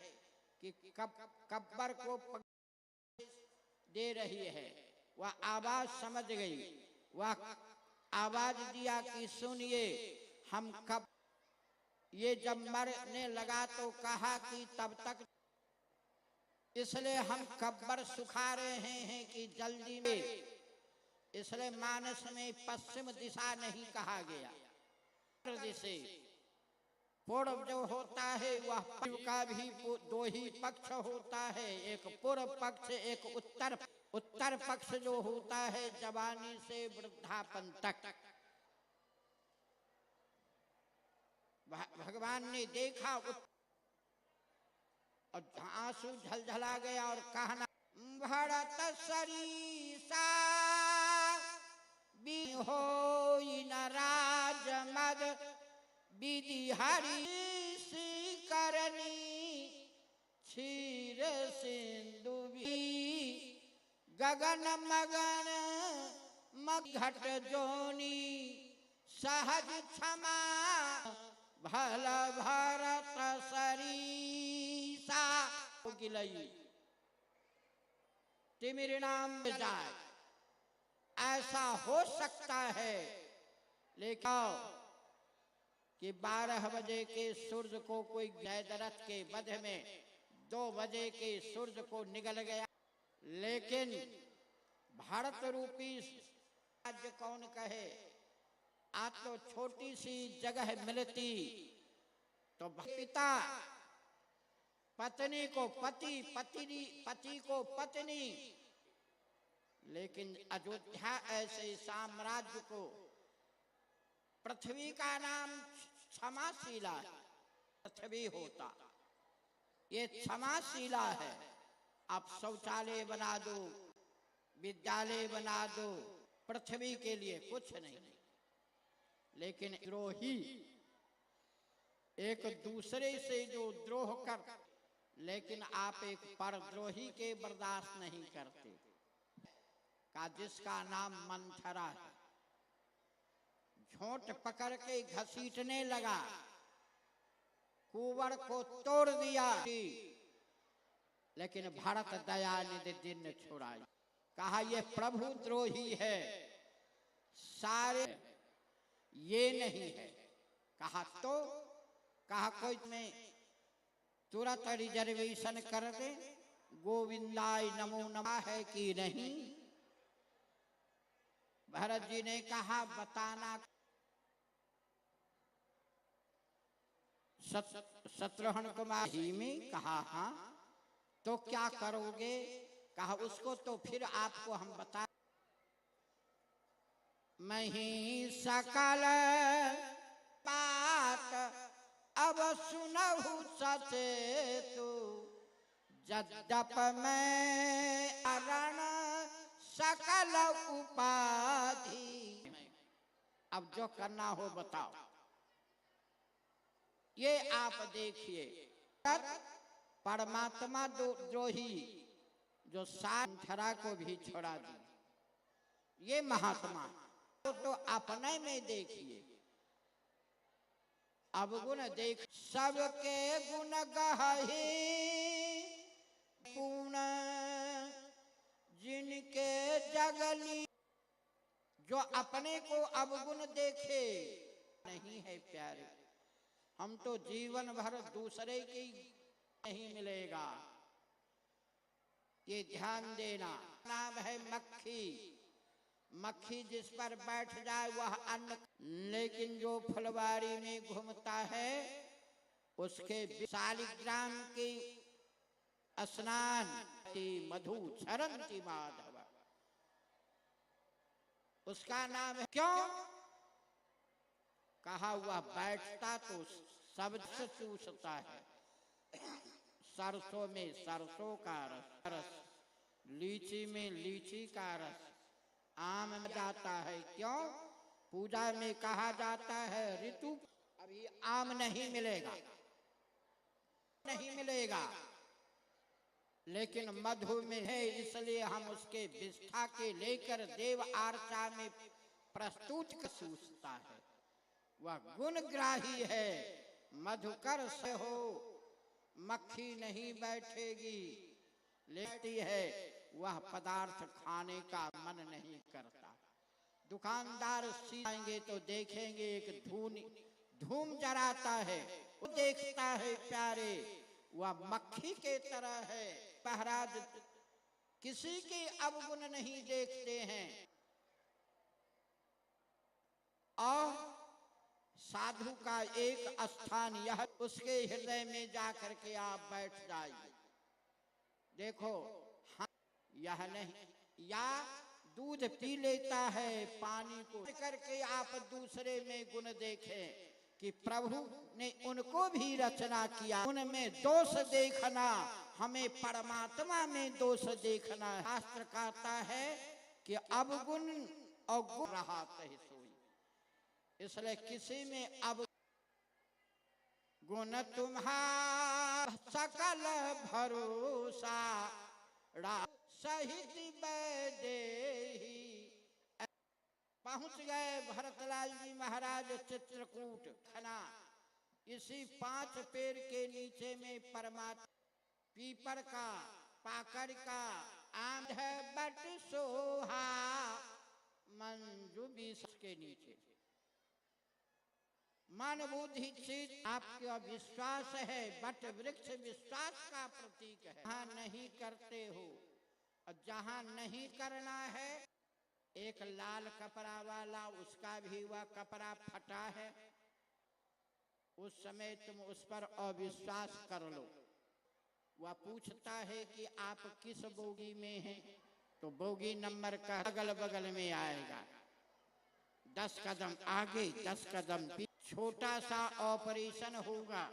कि कब्र को दे रही है। वह आवाज समझ गई, वह आवाज दिया कि सुनिए हम कब, ये जब मरने लगा तो कहा कि तब तक, इसलिए हम कब्र सुखा रहे हैं कि जल्दी में, इसलिए मानस में पश्चिम दिशा नहीं कहा गया। दिशा पूर्व जो होता है वह पूर्व का भी दो ही पक्ष होता है, एक पूर्व पक्ष एक उत्तर पक्ष जो होता है जवानी से वृद्धापन तक। भगवान ने देखा और आंसू झलझला गया और कहना, भरत सरीसा भी होई न राज मद विधि हरि सी करनी क्षीर सिंधु भी गगन मगन मघट जोनी सहज क्षमा भल भरत सरीसा गिलई तिमिर नाम जाए। ऐसा हो सकता है लेकिन कि 12 बजे के सूर्य को कोई जयद्रथ के वध में 2 बजे के सूर्य को निगल गया, लेकिन भारत रूपी राज्य कौन कहे। आज तो छोटी सी जगह मिलती तो पिता पत्नी को पति, पति को पत्नी, लेकिन अयोध्या ऐसे साम्राज्य को, पृथ्वी का नाम क्षमाशीला, पृथ्वी होता, ये क्षमाशीला है। आप शौचालय बना दो, विद्यालय बना दो, पृथ्वी के लिए कुछ नहीं। लेकिन द्रोही एक दूसरे से जो द्रोह कर, लेकिन आप एक परद्रोही के बर्दाश्त नहीं करते का, जिसका नाम मंथरा है, झोंट पकड़ के घसीटने लगा, कुंवर को तोड़ दिया, लेकिन भरत दयानिधि दिन छुड़ाई। कहा ये प्रभु द्रोही है, सारे ये नहीं है। कहा तो कहा कोई में तुरंत रिजर्वेशन कर दे, गोविंदाय नमो नमः है कि नहीं। भरत जी ने कहा बताना। शत्रुघ्न कुमार जी में कहा हाँ, तो क्या करोगे। कहा उसको तो फिर आपको हम बता, मैं ही सकल बात अब सुनहु सचेतु, जद्यप मैं अरण सकल उपाधि। अब जो करना हो बताओ। ये आप देखिए, परमात्मा द्रोही जो सांथरा को भी छोड़ा दी, ये महात्मा तो अपने में देखिए। अवगुण देख सबके गुण गहे पूर्ण, जिनके जगली, जो अपने को अवगुण देखे नहीं है प्यारे। हम तो जीवन भर दूसरे की नहीं मिलेगा, ये ध्यान देना। नाम है मक्खी, मक्खी जिस पर बैठ जाए वह अन्न, लेकिन जो फुलवारी में घूमता है उसके शालिग्राम की स्नान मधु क्षरन्ति माधव, उसका नाम है। क्यों कहा वह बैठता तो शब्द से चूसता है, सरसों में सरसों का रस, लीची में लीची का रस, आम में जाता है। क्यों? पूजा में कहा जाता है ऋतु, अभी आम नहीं मिलेगा, नहीं मिलेगा, लेकिन मधु में है, इसलिए हम उसके विष्ठा के लेकर देव आर्चा में प्रस्तुत कर सूझता है। वह गुणग्राही है, मधुकर से हो मक्खी नहीं बैठेगी, लेती है वह पदार्थ खाने का मन नहीं करता। दुकानदार सीखेंगे तो देखेंगे एक धूम जराता है, वो देखता है प्यारे, वह मक्खी के तरह है। महाराज किसी के अवगुण नहीं देखते हैं, और साधु का एक स्थान यह, उसके हृदय में जाकर के आप बैठ जाइए। देखो यह नहीं, या दूध पी लेता है पानी को करके आप दूसरे में गुण देखें कि प्रभु ने उनको भी रचना किया, उनमें दोष देखना, हमें परमात्मा में दोष देखना। शास्त्र कहता है कि अवगुण और गुण रहा तहि सोई, इसलिए किसी में अब गुण तुम्हारा सकल भरोसा सहित बैदेही। पहुंच गए भरतलाल जी महाराज चित्रकूट खना। इसी 5 पेड़ के नीचे में परमात्मा, पीपर का, पाकड़ का, आम है बट सोहा, मंजू बीस के नीचे। मन बुद्धि चित्त आपका विश्वास है, बट वृक्ष विश्वास का प्रतीक है। जहाँ नहीं करते हो और जहाँ नहीं करना है, एक लाल कपड़ा वाला, उसका भी वह कपड़ा फटा है, उस समय तुम उस पर अविश्वास कर लो। वह पूछता है कि आप किस बोगी में हैं, तो बोगी नंबर का अगल बगल में आएगा, 10 कदम आगे 10 कदम पीछे। छोटा सा ऑपरेशन होगा।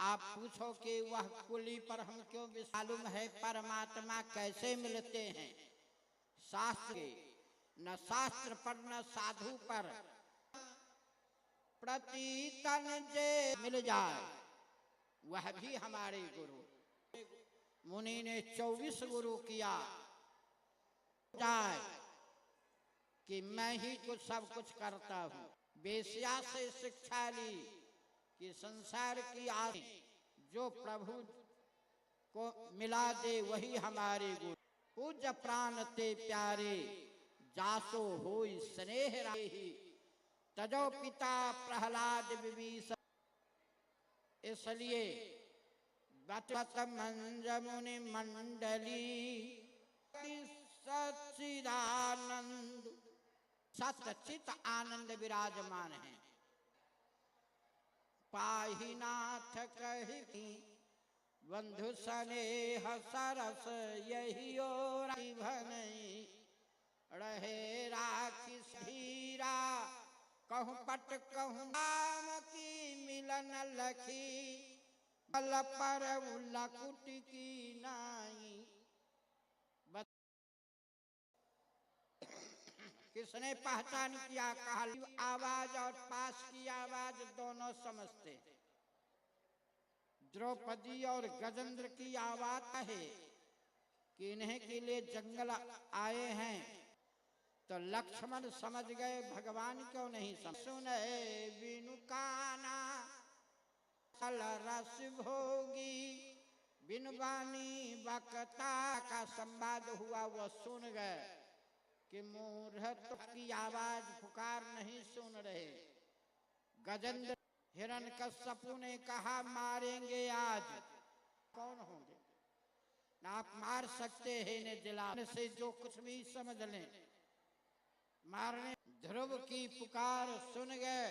आप पूछो कि वह कुली पर हम क्यों मालूम है परमात्मा कैसे मिलते हैं? शास्त्र, न शास्त्र पर न साधु पर, प्रति तन जे मिल जाए वह भी हमारे गुरु। मुनि ने 24 गुरु किया जाए कि मैं ही कुछ सब कुछ करता हूँ। वेश्या से शिक्षा ली कि संसार की आदत जो प्रभु को मिला दे वही हमारे गुरु। पूज्य प्राण ते प्यारे जासो होई स्नेह राही, तजो पिता प्रहलाद विभीषण। इसलिए बत मंज मुनि मंडली सच्चिदानंद, सच्चित आनंद विराजमान है। पाहि नाथ कहि बंधु स्नेह सरस, यही और भनई रहे राखी धीरा। कहूँ पट कहूँ नाम की मिलन लखी, बल पर लकुट की नाई। किसने पहचान किया? कहा आवाज और पास की आवाज दोनों समझते। द्रौपदी और गजेंद्र की आवाज है कि इन्हें के लिए जंगल आए हैं, तो लक्ष्मण समझ गए भगवान क्यों नहीं समझ। सुने बिनु काना फल रस भोगी, बिनु बानी बकता का संवाद हुआ, वो सुन गए कि मूर्ख की आवाज पुकार नहीं सुन रहे। गजेंद्र हिरण्यकश्यपु ने कहा मारेंगे आज। कौन होंगे? ना आप मार सकते हैं, इन्हें दिलाने से जो कुछ भी समझ लें। मारने ध्रुव की पुकार सुन गए,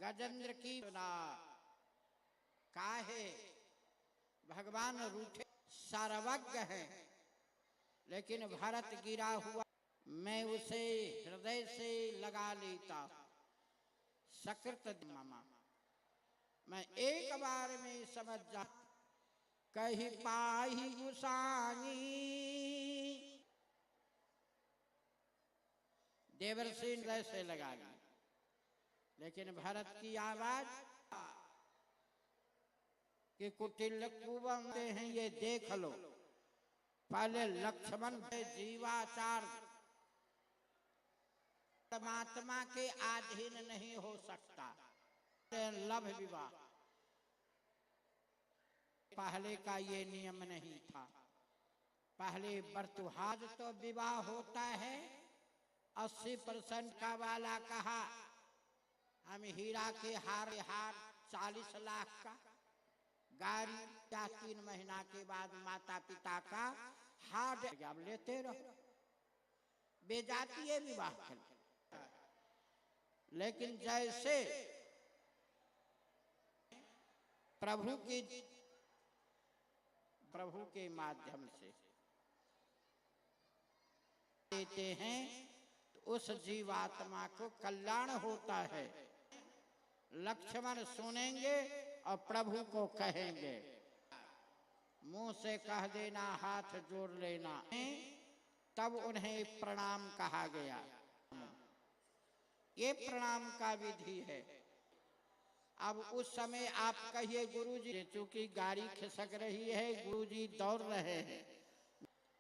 गजेंद्र की सुना। काहे? भगवान रूठे सर्वज्ञ है, लेकिन भरत गिरा हुआ, मैं उसे हृदय से लगा लेता। सकृत मामा, मैं एक बार में समझ जा। कही पाही गुसाई देवर्षि से लगा ली, लेकिन भरत की आवाज कि कुटिल कुवम हैं ये देख लो। पहले लक्ष्मण जीवाचार परमात्मा के अधीन नहीं हो सकता। लव विवाह पहले का ये नियम नहीं था। पहले बर्तुहाज तो विवाह होता है 80% का वाला कहा हम हीरा के हार 40 लाख का, गाड़ी या 3 महीना के बाद माता पिता का हार्ड अब लेते रहो, बेजातीय विवाह कर। लेकिन जैसे प्रभु के माध्यम से देते हैं तो उस जीवात्मा को कल्याण होता है। लक्ष्मण सुनेंगे और प्रभु को कहेंगे, मुंह से कह देना, हाथ जोड़ लेना, तब उन्हें प्रणाम कहा गया। ये प्रणाम का विधि है। अब उस समय आप कहिए गुरुजी, चूंकि गाड़ी खिसक रही है, गुरुजी दौड़ रहे हैं,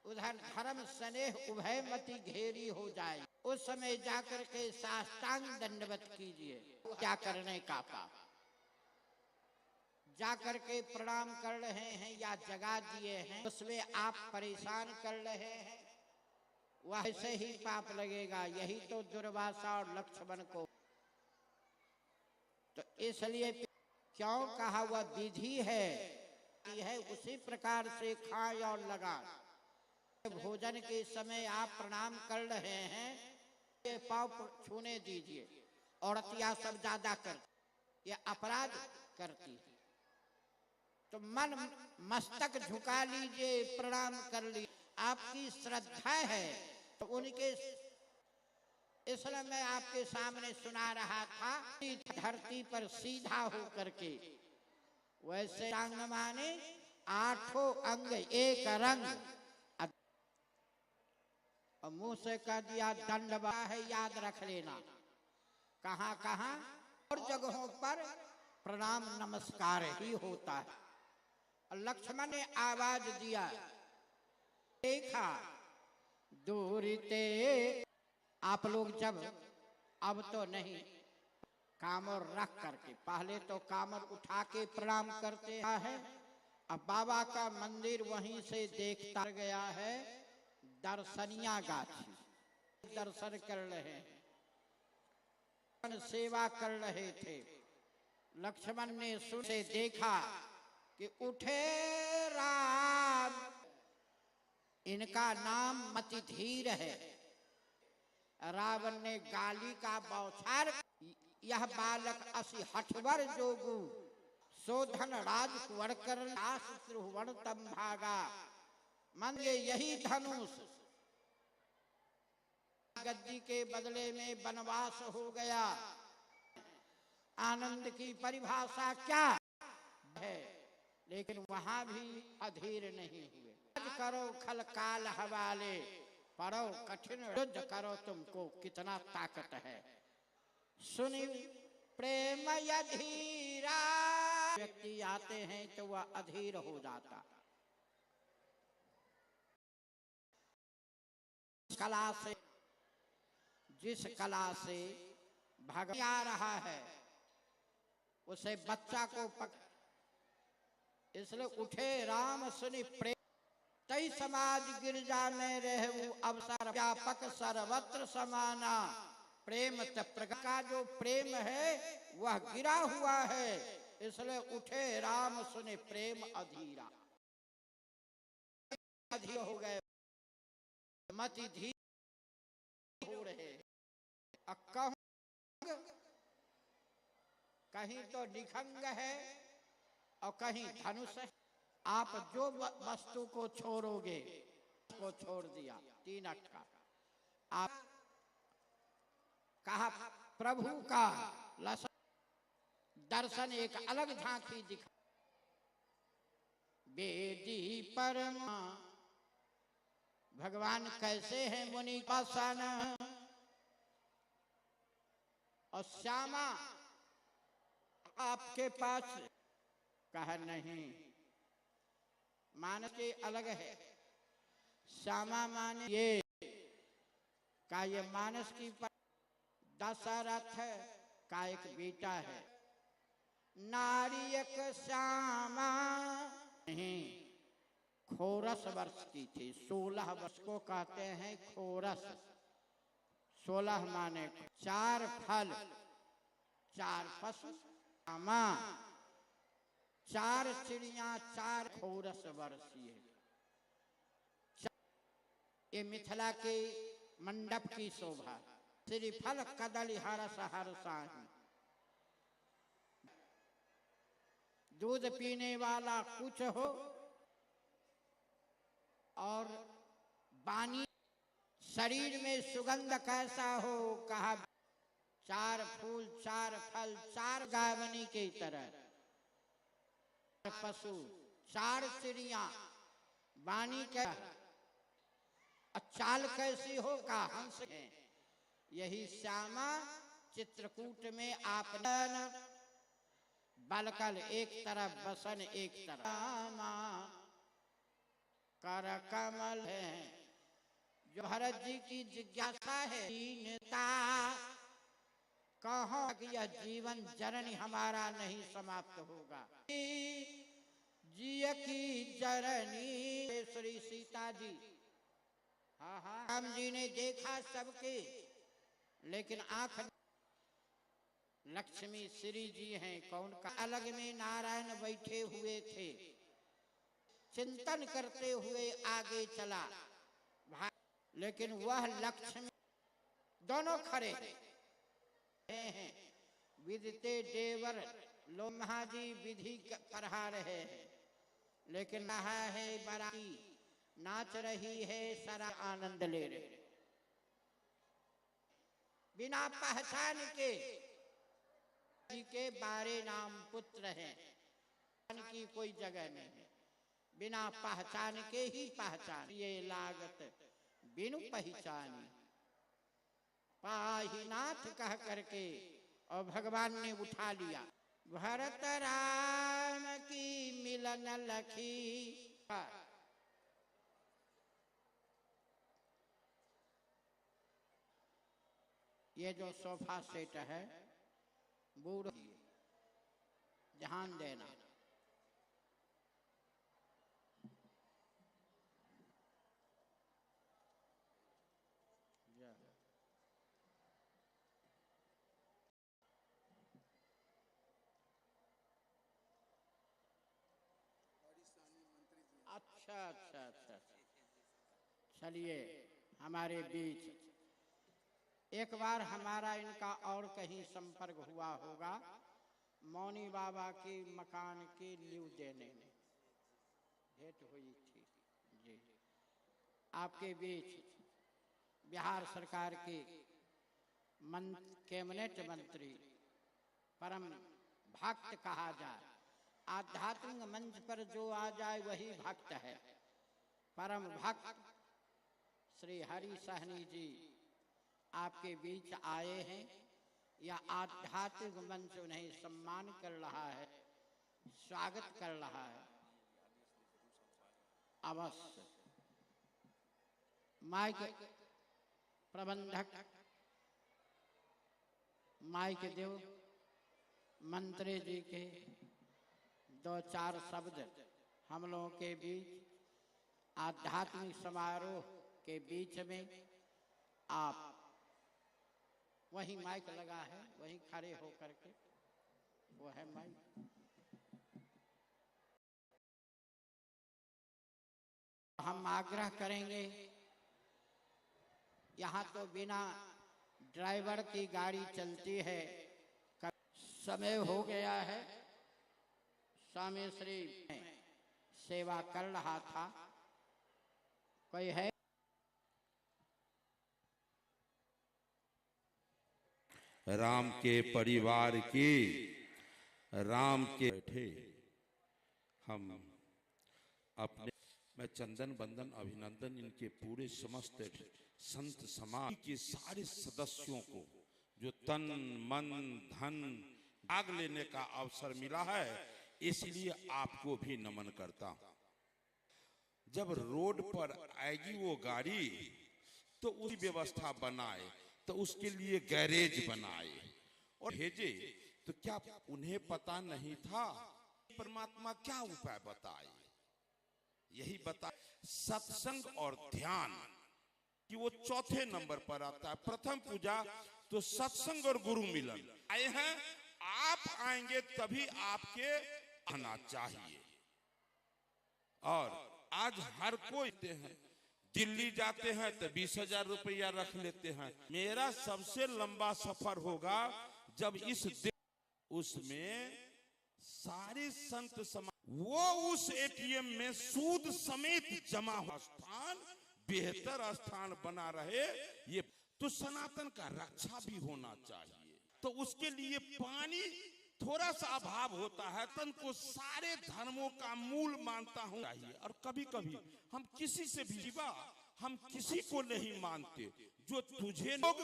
उधर धर्म स्नेह उभयमती घेरी हो जाए, उस समय जाकर के साष्टांग दंडवत कीजिए। क्या करने का पाप, जाकर के प्रणाम कर रहे हैं या जगा दिए हैं, उसमें आप परेशान कर रहे हैं, वैसे ही पाप लगेगा। यही तो दुर्वासा और लक्ष्मण को, तो इसलिए क्यों कहा वह विधि है उसी प्रकार से खाए और लगा। भोजन के समय आप प्रणाम कर रहे हैं, ये पाँव छूने दीजिए। औरतिया सब ज्यादा कर, ये अपराध करती है, तो मन मस्तक झुका लीजिए, प्रणाम कर लीजिए। आपकी श्रद्धा है तो उनके, इसलिए मैं आपके सामने सुना रहा था, धरती पर सीधा हो करके, वैसे अंग माने 8 अंग एक रंग, और मुंह से कह दिया दंडवा है, याद रख लेना। कहाँ कहाँ और जगहों पर प्रणाम नमस्कार ही होता है। और लक्ष्मण ने आवाज दिया, देखा दूरिते, आप लोग जब, अब तो नहीं, कामर रख करके, पहले तो कामर उठा के प्रणाम करते है। अब बाबा का मंदिर वहीं से देखता गया है, दर्शनिया गाछी, दर्शन कर रहे हैं, सेवा कर रहे थे। लक्ष्मण ने सुन से देखा कि उठे राम, इनका नाम मतिधीर है। रावण ने गाली का बौछार, यह बालक असि हठवर जोगु, शोधन राज कुंवर कर लाश त्रिभुवन तम भागा। मन ये यही धनुष गद्दी के बदले में वनवास हो गया। आनंद की परिभाषा क्या है, लेकिन वहां भी अधीर नहीं हुए। करो खल काल हवाले, पढ़ो कठिन युद्ध करो, तुमको कितना ताकत है। सुनी प्रेम अधीरा, व्यक्ति आते हैं तो वह अधीर हो जाता। कला से, जिस कला से भगवान आ रहा है, उसे बच्चा को इसलिए उठे राम सुनि प्रेम, तई समाज गिरजा में रहू अवसर व्यापक सर्वत्र समाना। प्रेम प्रकार का जो प्रेम है वह गिरा हुआ है, इसलिए उठे राम सुने प्रेम अधीरा। अधीर हो गए, मति धीर हो रहे। कहीं तो निखंग है और कहीं धनुष है। आप जो वस्तु को छोड़ोगे उसको छोड़ दिया। 3 अटका। आप कहा प्रभु का दर्शन एक अलग झांकी दिखा। बेदी परमा भगवान कैसे हैं मुनि पासन, और श्यामा आपके पास कहा नहीं, मानस के अलग है। श्यामा माने ये का ये मानस की दशरथ का एक बेटा है। नारी एक श्यामा नहीं, खोरस वर्ष की थी। 16 वर्ष को कहते हैं खोरस। 16 माने 4 फल 4 पशु, श्यामा 4 चिड़िया 4 खोरस वर्षीय। ये मिथिला के मंडप की शोभा। श्रीफल कदली हरस हरसाही, दूध पीने वाला कुछ हो और बानी शरीर में सुगंध कैसा हो। कहा 4 फूल 4 फल 4 गावनी की तरह, पशु 4 चिड़िया वाणी का चाल कैसी हो का हंस है। यही श्यामा चित्रकूट में आपने बलकल एक तरफ बसन एक तरफ श्यामा कर कमल है। जो भरत जी की जिज्ञासा है दीनता, कहो कि यह जीवन जननी हमारा नहीं समाप्त होगा। जिय की जननी श्री सीता जी, हाँ हाँ राम जी ने देखा सबके, लेकिन आंख लक्ष्मी श्री जी हैं। कौन का अलग में नारायण बैठे हुए थे, चिंतन करते हुए आगे चला। लेकिन वह लक्ष्मी दोनों खड़े हैं। विदिते देवर लोम्हा जी विधि पढ़ा रहे हैं, लेकिन रहा है बराती नाच रही है, सारा आनंद ले रहे। बिना पहचान के जी के बारे नाम पुत्र हैं, की कोई जगह नहीं है। बिना पहचान के ही पहचान, ये लागत बिनु पहचानी। पाहीनाथ कह करके और भगवान ने उठा लिया। भरत राम की मिलन लखी, ये जो सोफा सेट है बूढ़ ध्यान देना। अच्छा अच्छा अच्छा, चलिए हमारे बीच एक बार हमारा इनका और कहीं संपर्क हुआ होगा। मौनी बाबा के मकान की नींव देने में भेंट हुई थी जी। आपके बीच बिहार सरकार के कैबिनेट मंत्री, परम भक्त कहा जाए, आध्यात्मिक मंच पर जो आ जाए वही भक्त है। परम भक्त श्री हरि सहनी जी आपके बीच आए हैं। या आध्यात्मिक मंच उन्हें सम्मान कर रहा है, स्वागत कर रहा है। अवश्य माइक प्रबंधक, माइक देव मंत्री जी के 2-4 शब्द हम लोगों के बीच आध्यात्मिक समारोह के बीच में। आप वही माइक लगा है, वही खड़े होकर के, वो है माइक। हम आग्रह करेंगे, यहाँ तो बिना ड्राइवर की गाड़ी चलती है। समय हो गया है, स्वामी श्री सेवा कर रहा था। कोई है? राम के परिवार की, राम के बैठे हम अपने, मैं चंदन बंदन अभिनंदन इनके पूरे समस्त संत समाज के सारे सदस्यों को जो तन मन धन भाग लेने का अवसर मिला है, इसलिए आपको भी नमन करता हूं। जब रोड पर आएगी वो गाड़ी तो उसकी व्यवस्था बनाए, तो उसके लिए गैरेज बनाए और भेजे। तो क्या उन्हें पता नहीं था परमात्मा क्या उपाय बताए? यही बता सत्संग और ध्यान कि वो चौथे नंबर पर आता है। प्रथम पूजा तो सत्संग और गुरु मिलन। आए हैं, आप आएंगे तभी आपके आना चाहिए। और आज हर कोई हैं, दिल्ली जाते हैं तो 20,000 रुपया रख लेते हैं। मेरा सबसे लंबा सफर होगा जब इस उसमें सारे संत समाज वो उस एटीएम में सूद समेत जमा हुआ स्थान बेहतर स्थान बना रहे। ये तो सनातन का रक्षा भी होना चाहिए। तो उसके लिए पानी थोड़ा सा अभाव होता है, तन को सारे धर्मों का मूल मानता हूं चाहिए। और कभी कभी हम किसी से भी जीवा, हम किसी को नहीं मानते। जो तुझे लोग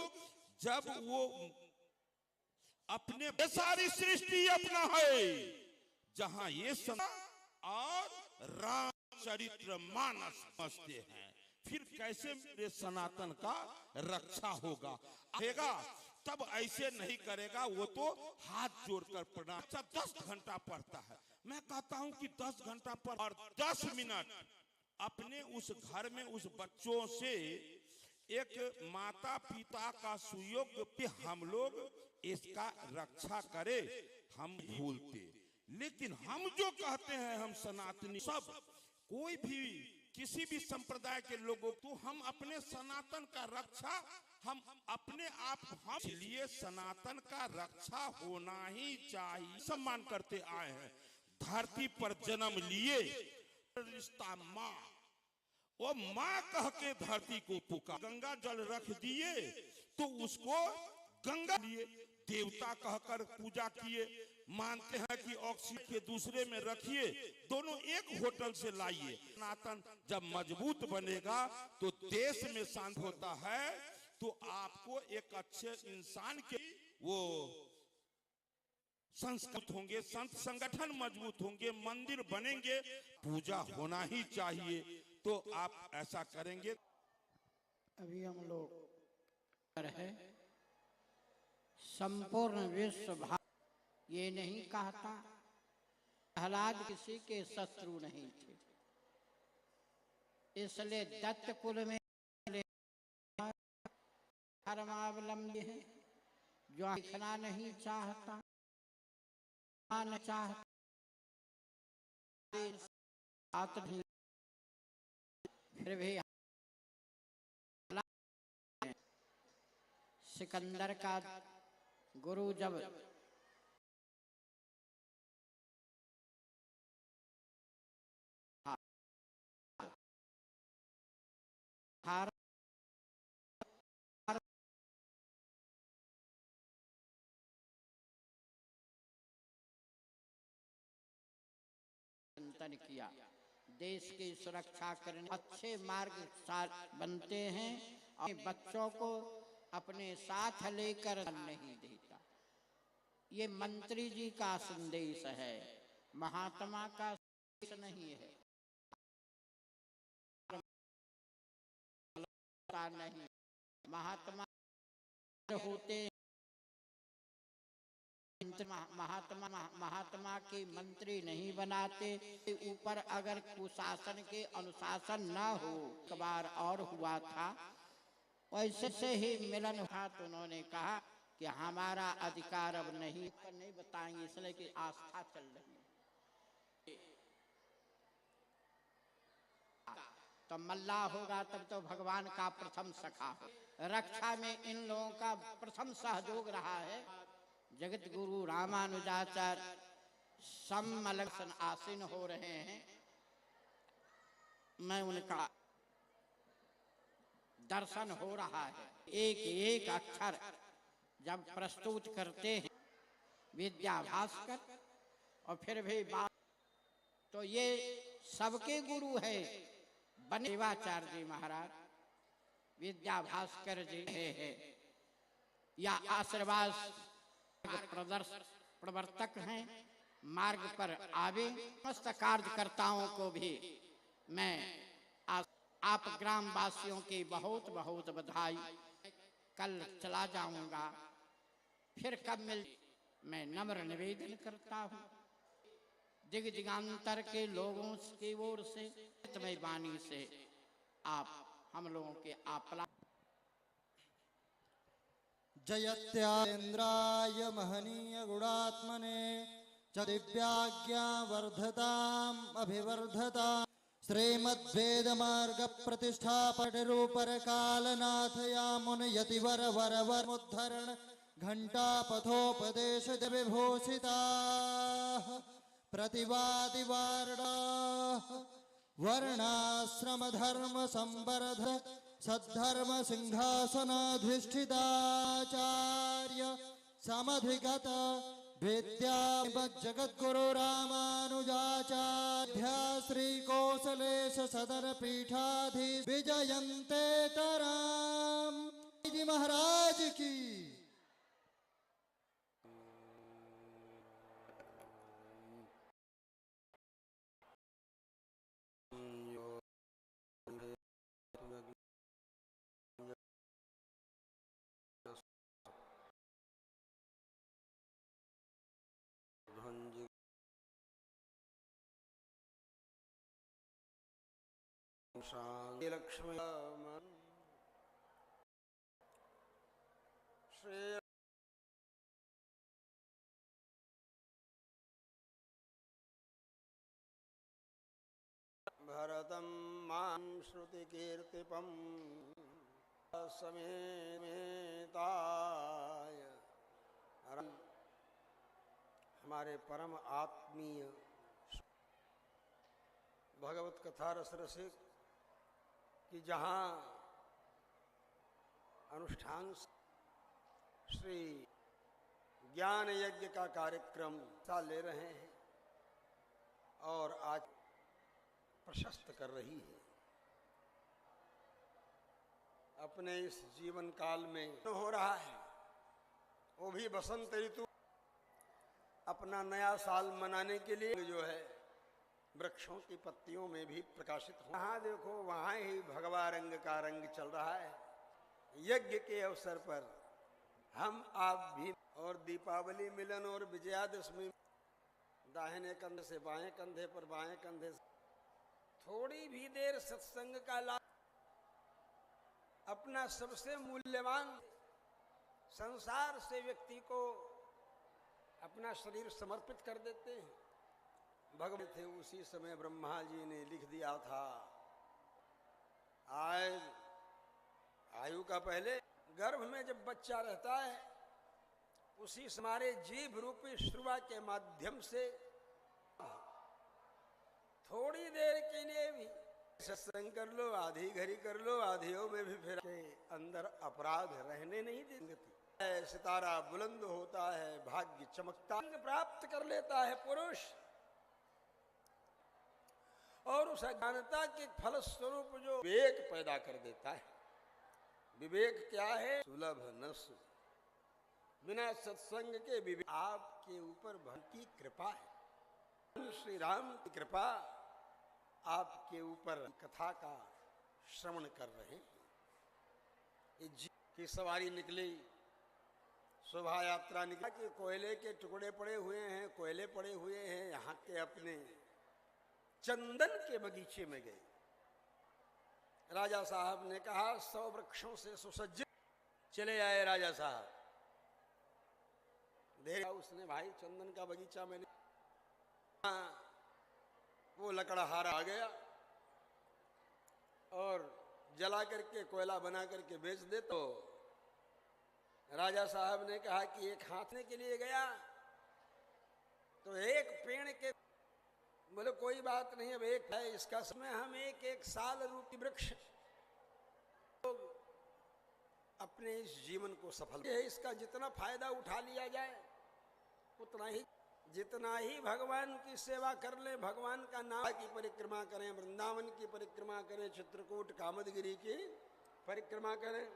जब वो अपने सारी सृष्टि अपना है, जहां ये और रामचरित्र मानस समझते हैं, फिर कैसे मेरे सनातन का रक्षा होगा? आएगा तब ऐसे नहीं करेगा। वो तो हाथ जोड़कर प्रणाम। 10 घंटा पढ़ता है, मैं कहता हूं कि 10 घंटा पढ़ और 10 मिनट अपने उस घर में उस बच्चों से एक माता पिता का सुयोग पे हम लोग इसका रक्षा करे। हम भूलते, लेकिन हम जो कहते हैं हम सनातनी सब, कोई भी किसी भी संप्रदाय के लोगों को हम अपने सनातन का रक्षा हम अपने आप हम, इसलिए सनातन का रक्षा होना ही चाहिए। सम्मान करते आए हैं, धरती पर जन्म लिए, रिश्ता माँ, वो माँ कह के धरती को पुकार, गंगा जल रख दिए तो उसको गंगा लिए देवता कहकर पूजा किए। मानते हैं कि ऑक्सीजन के दूसरे में रखिए, दोनों एक होटल से लाइए। सनातन जब मजबूत बनेगा तो देश में शांति होता है, तो आपको एक अच्छे इंसान के वो संस्कृत होंगे, संत संगठन मजबूत होंगे, मंदिर बनेंगे, पूजा होना ही चाहिए। तो आप ऐसा करेंगे। अभी हम लोग है संपूर्ण विश्व भारत ये नहीं कहता प्रहलाद किसी के शत्रु नहीं थे, इसलिए दत्त कुल में धर्मावलंबी है। जो लिखना नहीं चाहता न चाहता फिर भी सिकंदर का गुरु जब चिंतन किया, देश की सुरक्षा करने अच्छे मार्ग बनते हैं और बच्चों को अपने साथ लेकर नहीं देता। ये मंत्री जी का संदेश है, महात्मा का संदेश नहीं है। नहीं, महात्मा होते महात्मा के मंत्री नहीं बनाते। ऊपर अगर कुशासन के अनुशासन न हो, एक बार और हुआ था वैसे से ही मिलन हुआ, तो उन्होंने कहा कि हमारा अधिकार अब नहीं पर नहीं बताएंगे, इसलिए कि आस्था चल रही है। तो मल्लाह होगा तब तो भगवान का प्रथम सखा हो। रक्षा में इन लोगों का प्रथम सहयोग रहा है। जगत गुरु रामानुजाचार्य सम्मलक्षण आसीन हो रहे हैं। मैं उनका दर्शन हो रहा है, एक एक अक्षर जब प्रस्तुत करते हैं विद्या भास्कर, और फिर भी बात तो ये सबके गुरु है। बनेवाचार्य जी महाराज, विद्या भास्कर जी है, या आशीर्वाद प्रवर्तक हैं, मार्ग पर आवे। समस्त कार्यकर्ताओं को भी मैं आप ग्राम वासियों की बहुत बहुत बधाई। कल चला जाऊंगा, फिर कब मिल, मैं नम्र निवेदन करता हूँ दिग दिगांतर के लोगों की ओर से, तुम्हें वाणी से आप हम लोगों के आपला। जयत्यान्द्राय महनीय गुणात्मने च दिव्याज्ञा वर्धताम् अभिवर्धता श्रीमद्वेद मार्ग प्रतिष्ठापन रूपर कालनाथ यामुन यतिवर वरवर मुद्धरण घंटा पथोपदेश विभूषिता प्रतिवादि वार्णा वर्णाश्रम धर्म संवर्ध सद्धर्म सिंहासनाधिष्ठिताचार्य समधिगत विद्या जगद्गुरु रामानुजाचार्य श्री कौसलेश सदर पीठाधि विजयन्ते तराम जी महाराज की। शांति लक्ष्मी श्री भरतं मां श्रुति कीर्तिपं समेताय। हमारे परम आत्मीय भगवत कथा रस रसिक कि जहाँ अनुष्ठान श्री ज्ञान यज्ञ का कार्यक्रम ले रहे हैं और आज प्रशस्त कर रही है। अपने इस जीवन काल में हो रहा है, वो भी बसंत ऋतु अपना नया साल मनाने के लिए जो है वृक्षों की पत्तियों में भी प्रकाशित हो। वहाँ देखो, वहाँ ही भगवा रंग का रंग चल रहा है। यज्ञ के अवसर पर हम आप भी और दीपावली मिलन और विजयादशमी दाहिने कंधे से बाएं कंधे पर, बाएं कंधे से थोड़ी भी देर सत्संग का लाभ, अपना सबसे मूल्यवान संसार से व्यक्ति को अपना शरीर समर्पित कर देते हैं। भगवान थे उसी समय ब्रह्मा जी ने लिख दिया था, आयु का पहले गर्भ में जब बच्चा रहता है उसी हमारे जीभ रूपी श्रुवा के माध्यम से थोड़ी देर के लिए भी सत्संग कर लो, आधी घड़ी कर लो, आधियों में भी फिर के अंदर अपराध रहने नहीं देंगे। सितारा बुलंद होता है, भाग्य चमकता प्राप्त कर लेता है पुरुष, और उस अज्ञानता के फल स्वरूप जो विवेक पैदा कर देता है। विवेक क्या है? सुलभ नस, बिना सत्संग के विवेक। आपके ऊपर भगवान की कृपा है, श्री राम की कृपा आपके ऊपर कथा का श्रवण कर रहे हैं। की सवारी निकली, शोभा यात्रा निकली कि कोयले के टुकड़े पड़े हुए हैं, कोयले पड़े हुए हैं। यहाँ के अपने चंदन के बगीचे में गए। राजा साहब ने कहा 100 वृक्षों से सुसज्जित। चले आए राजा साहब, देखा उसने, भाई चंदन का बगीचा मैंने, वो लकड़हारा आ गया और जला करके कोयला बना करके बेच दे। तो राजा साहब ने कहा कि एक हाथने के लिए गया तो एक पेड़ के, बोले कोई बात नहीं, अब एक है इसका समय, हम एक साल रूपी वृक्ष अपने इस जीवन को सफल है। इसका जितना फायदा उठा लिया जाए उतना ही, जितना ही भगवान की सेवा कर ले, भगवान का नाम की परिक्रमा करें, वृंदावन की परिक्रमा करें, चित्रकूट कामदगिरी की परिक्रमा करें,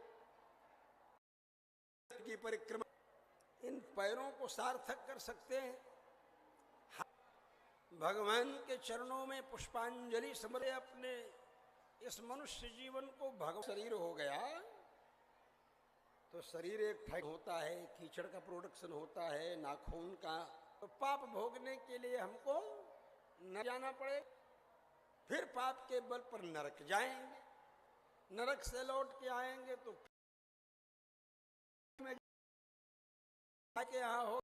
की परिक्रमा इन पैरों को सार्थक कर सकते हैं। भगवान के चरणों में पुष्पांजलि समर्पित अपने इस मनुष्य जीवन को भगवान शरीर हो गया तो शरीर एक फैक्ट होता है, कीचड़ का प्रोडक्शन होता है, नाखून का, तो पाप भोगने के लिए हमको न जाना पड़े, फिर पाप के बल पर नरक जाएंगे, नरक से लौट के आएंगे तो के यहाँ हो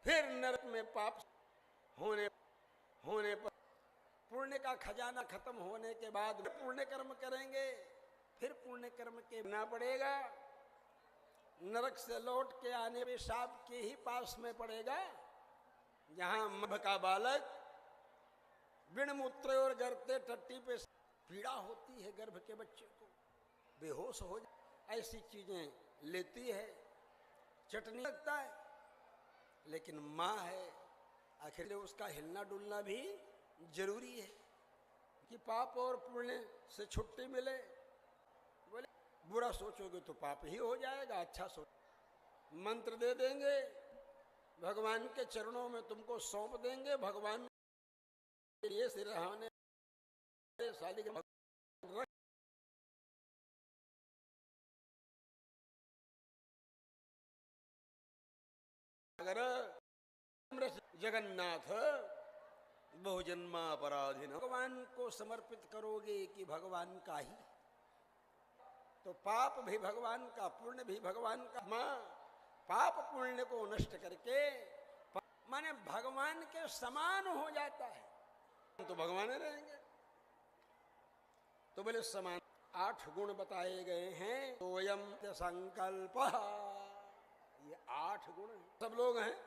फिर नरक में पाप होने पर पुण्य का खजाना खत्म होने के बाद पुण्य कर्म करेंगे, फिर पुण्य कर्म के बिना पड़ेगा, नरक से लौट के आने में सांप के ही पास में पड़ेगा जहां मभ का बालक बिन मूत्र और गर्ते टट्टी पे पीड़ा होती है, गर्भ के बच्चे को बेहोश हो जाए, ऐसी चीजें लेती है, चटनी लगता है, लेकिन माँ है, आखिर उसका हिलना डुलना भी जरूरी है कि पाप और पुण्य से छुट्टी मिले। बोले बुरा सोचोगे तो पाप ही हो जाएगा, अच्छा सोच मंत्र दे देंगे, भगवान के चरणों में तुमको सौंप देंगे, भगवान के लिए सिरहाने साली के अगर जगन्नाथ बहुजन्मा अपराधीन भगवान को समर्पित करोगे कि भगवान का ही, तो पाप भी भगवान का, पुण्य भी भगवान का। माँ पाप पुण्य को नष्ट करके माने भगवान के समान हो जाता है, तो भगवान रहेंगे। तो बोले समान 8 गुण बताए गए हैं, सोयम संकल्प, ये 8 गुण हैं। सब लोग हैं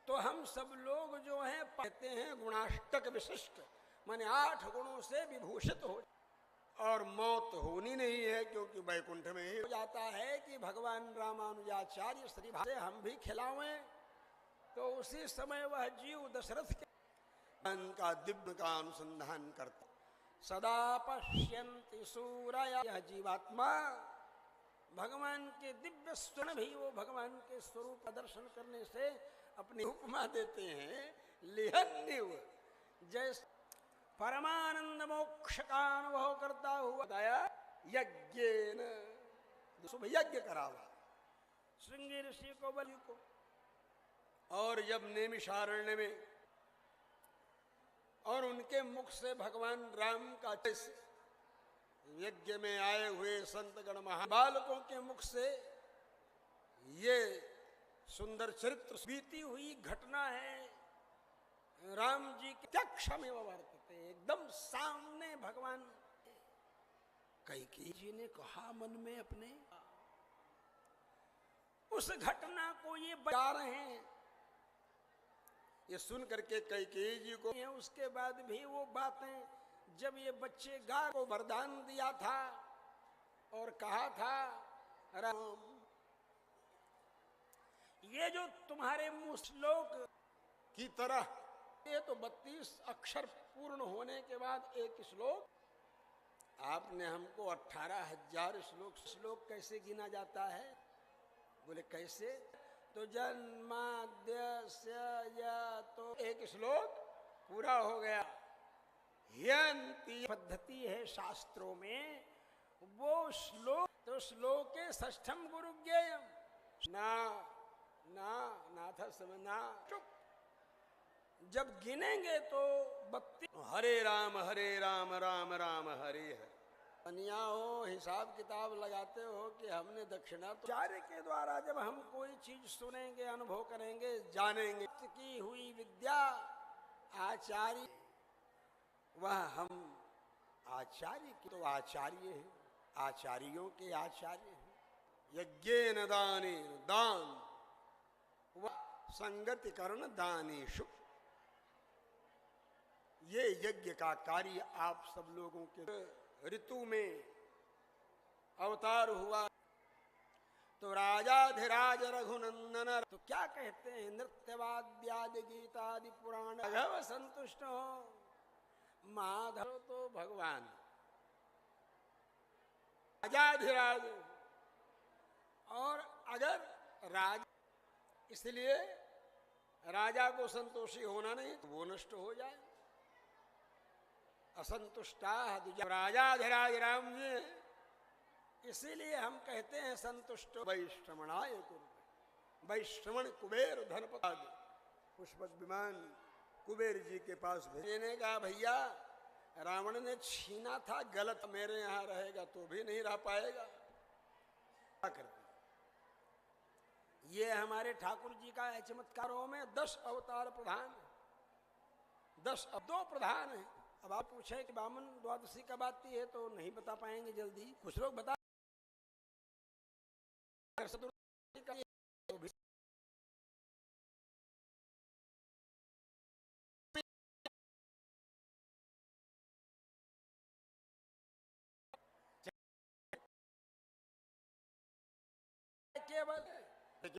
तो हम सब लोग जो हैं कहते हैं गुणाष्टक विशिष्ट, माने 8 गुणों से विभूषित हो, और मौत होनी नहीं है क्योंकि वैकुंठ में ही हो जाता है कि भगवान रामानुजाचार्य श्री से हम भी खिलावें, तो उसी समय वह जीव दशरथ के का दिव्य का अनुसंधान करता, सदा पश्यन्ति सूरय, यह जीवात्मा भगवान के दिव्य स्वरूप भी वो भगवान के स्वरूप का दर्शन करने से अपनी उपमा देते हैं, लिहन्निव जैसे परमानंद मोक्ष का अनुभव करता हुआ बताया, यज्ञेन शुभ यज्ञ करावा श्रृंगी ऋषि को, बलि को, और जब नैमिषारण्य में और उनके मुख से भगवान राम का यज्ञ में आए हुए संतगण महाबालकों के मुख से ये सुंदर चरित्र बीती हुई घटना है। राम जी के प्रत्यक्ष में वर्तते, एकदम सामने भगवान। कैकेयी जी ने कहा मन में अपने, उस घटना को ये बता रहे हैं, ये सुन करके कैकेयी जी को, उसके बाद भी वो बातें, जब ये बच्चे गाय को वरदान दिया था और कहा था राम ये जो तुम्हारे मुंह श्लोक की तरह, ये तो 32 अक्षर पूर्ण होने के बाद एक श्लोक, आपने हमको 18,000 श्लोक कैसे गिना जाता है? बोले कैसे? तो जन्माद्यस्य या तो एक श्लोक पूरा हो गया। यंती पद्धति है शास्त्रों में, वो श्लोक तो श्लोक के षष्ठम गुरु ज्ञेयम, ना ना नाथ समना चुप, जब गिनेंगे तो 32, हरे राम राम राम हरे हरे। बनिया हो, हिसाब किताब लगाते हो कि हमने दक्षिणा तो आचार्य के द्वारा जब हम कोई चीज सुनेंगे, अनुभव करेंगे, जानेंगे, की हुई विद्या आचार्य, वह हम आचार्य की तो आचार्य हैं, आचार्यों के आचार्य हैं। यज्ञेन दाने दान व संगति करण दानेषु, ये यज्ञ का कार्य आप सब लोगों के ऋतु में अवतार हुआ। तो राजाधिराज रघुनंदन तो क्या कहते हैं, नृत्यवाद्यादि गीतादि पुराण राघव संतुष्ट हो, माधव तो भगवान राजाधिराज। और अगर राज, इसलिए राजा को संतोषी होना नहीं तो वो नष्ट हो जाए। असंतुष्टा राजाधिराज राम जी, इसीलिए हम कहते हैं संतुष्ट वैश्रवणाय कुरु। वैश्रवण कुबेर धनपद पुष्पक विमान कुबेर जी के पास भेजने का, भैया रावण ने छीना था गलत, मेरे यहाँ रहेगा तो भी नहीं रह पाएगा। क्या करते, ये हमारे ठाकुर जी का है। चमत्कारों में 10 अवतार प्रधान, 10 अब 2 प्रधान है। अब आप पूछे कि बामन द्वादशी कब आती है तो नहीं बता पाएंगे जल्दी, कुछ लोग बता केवल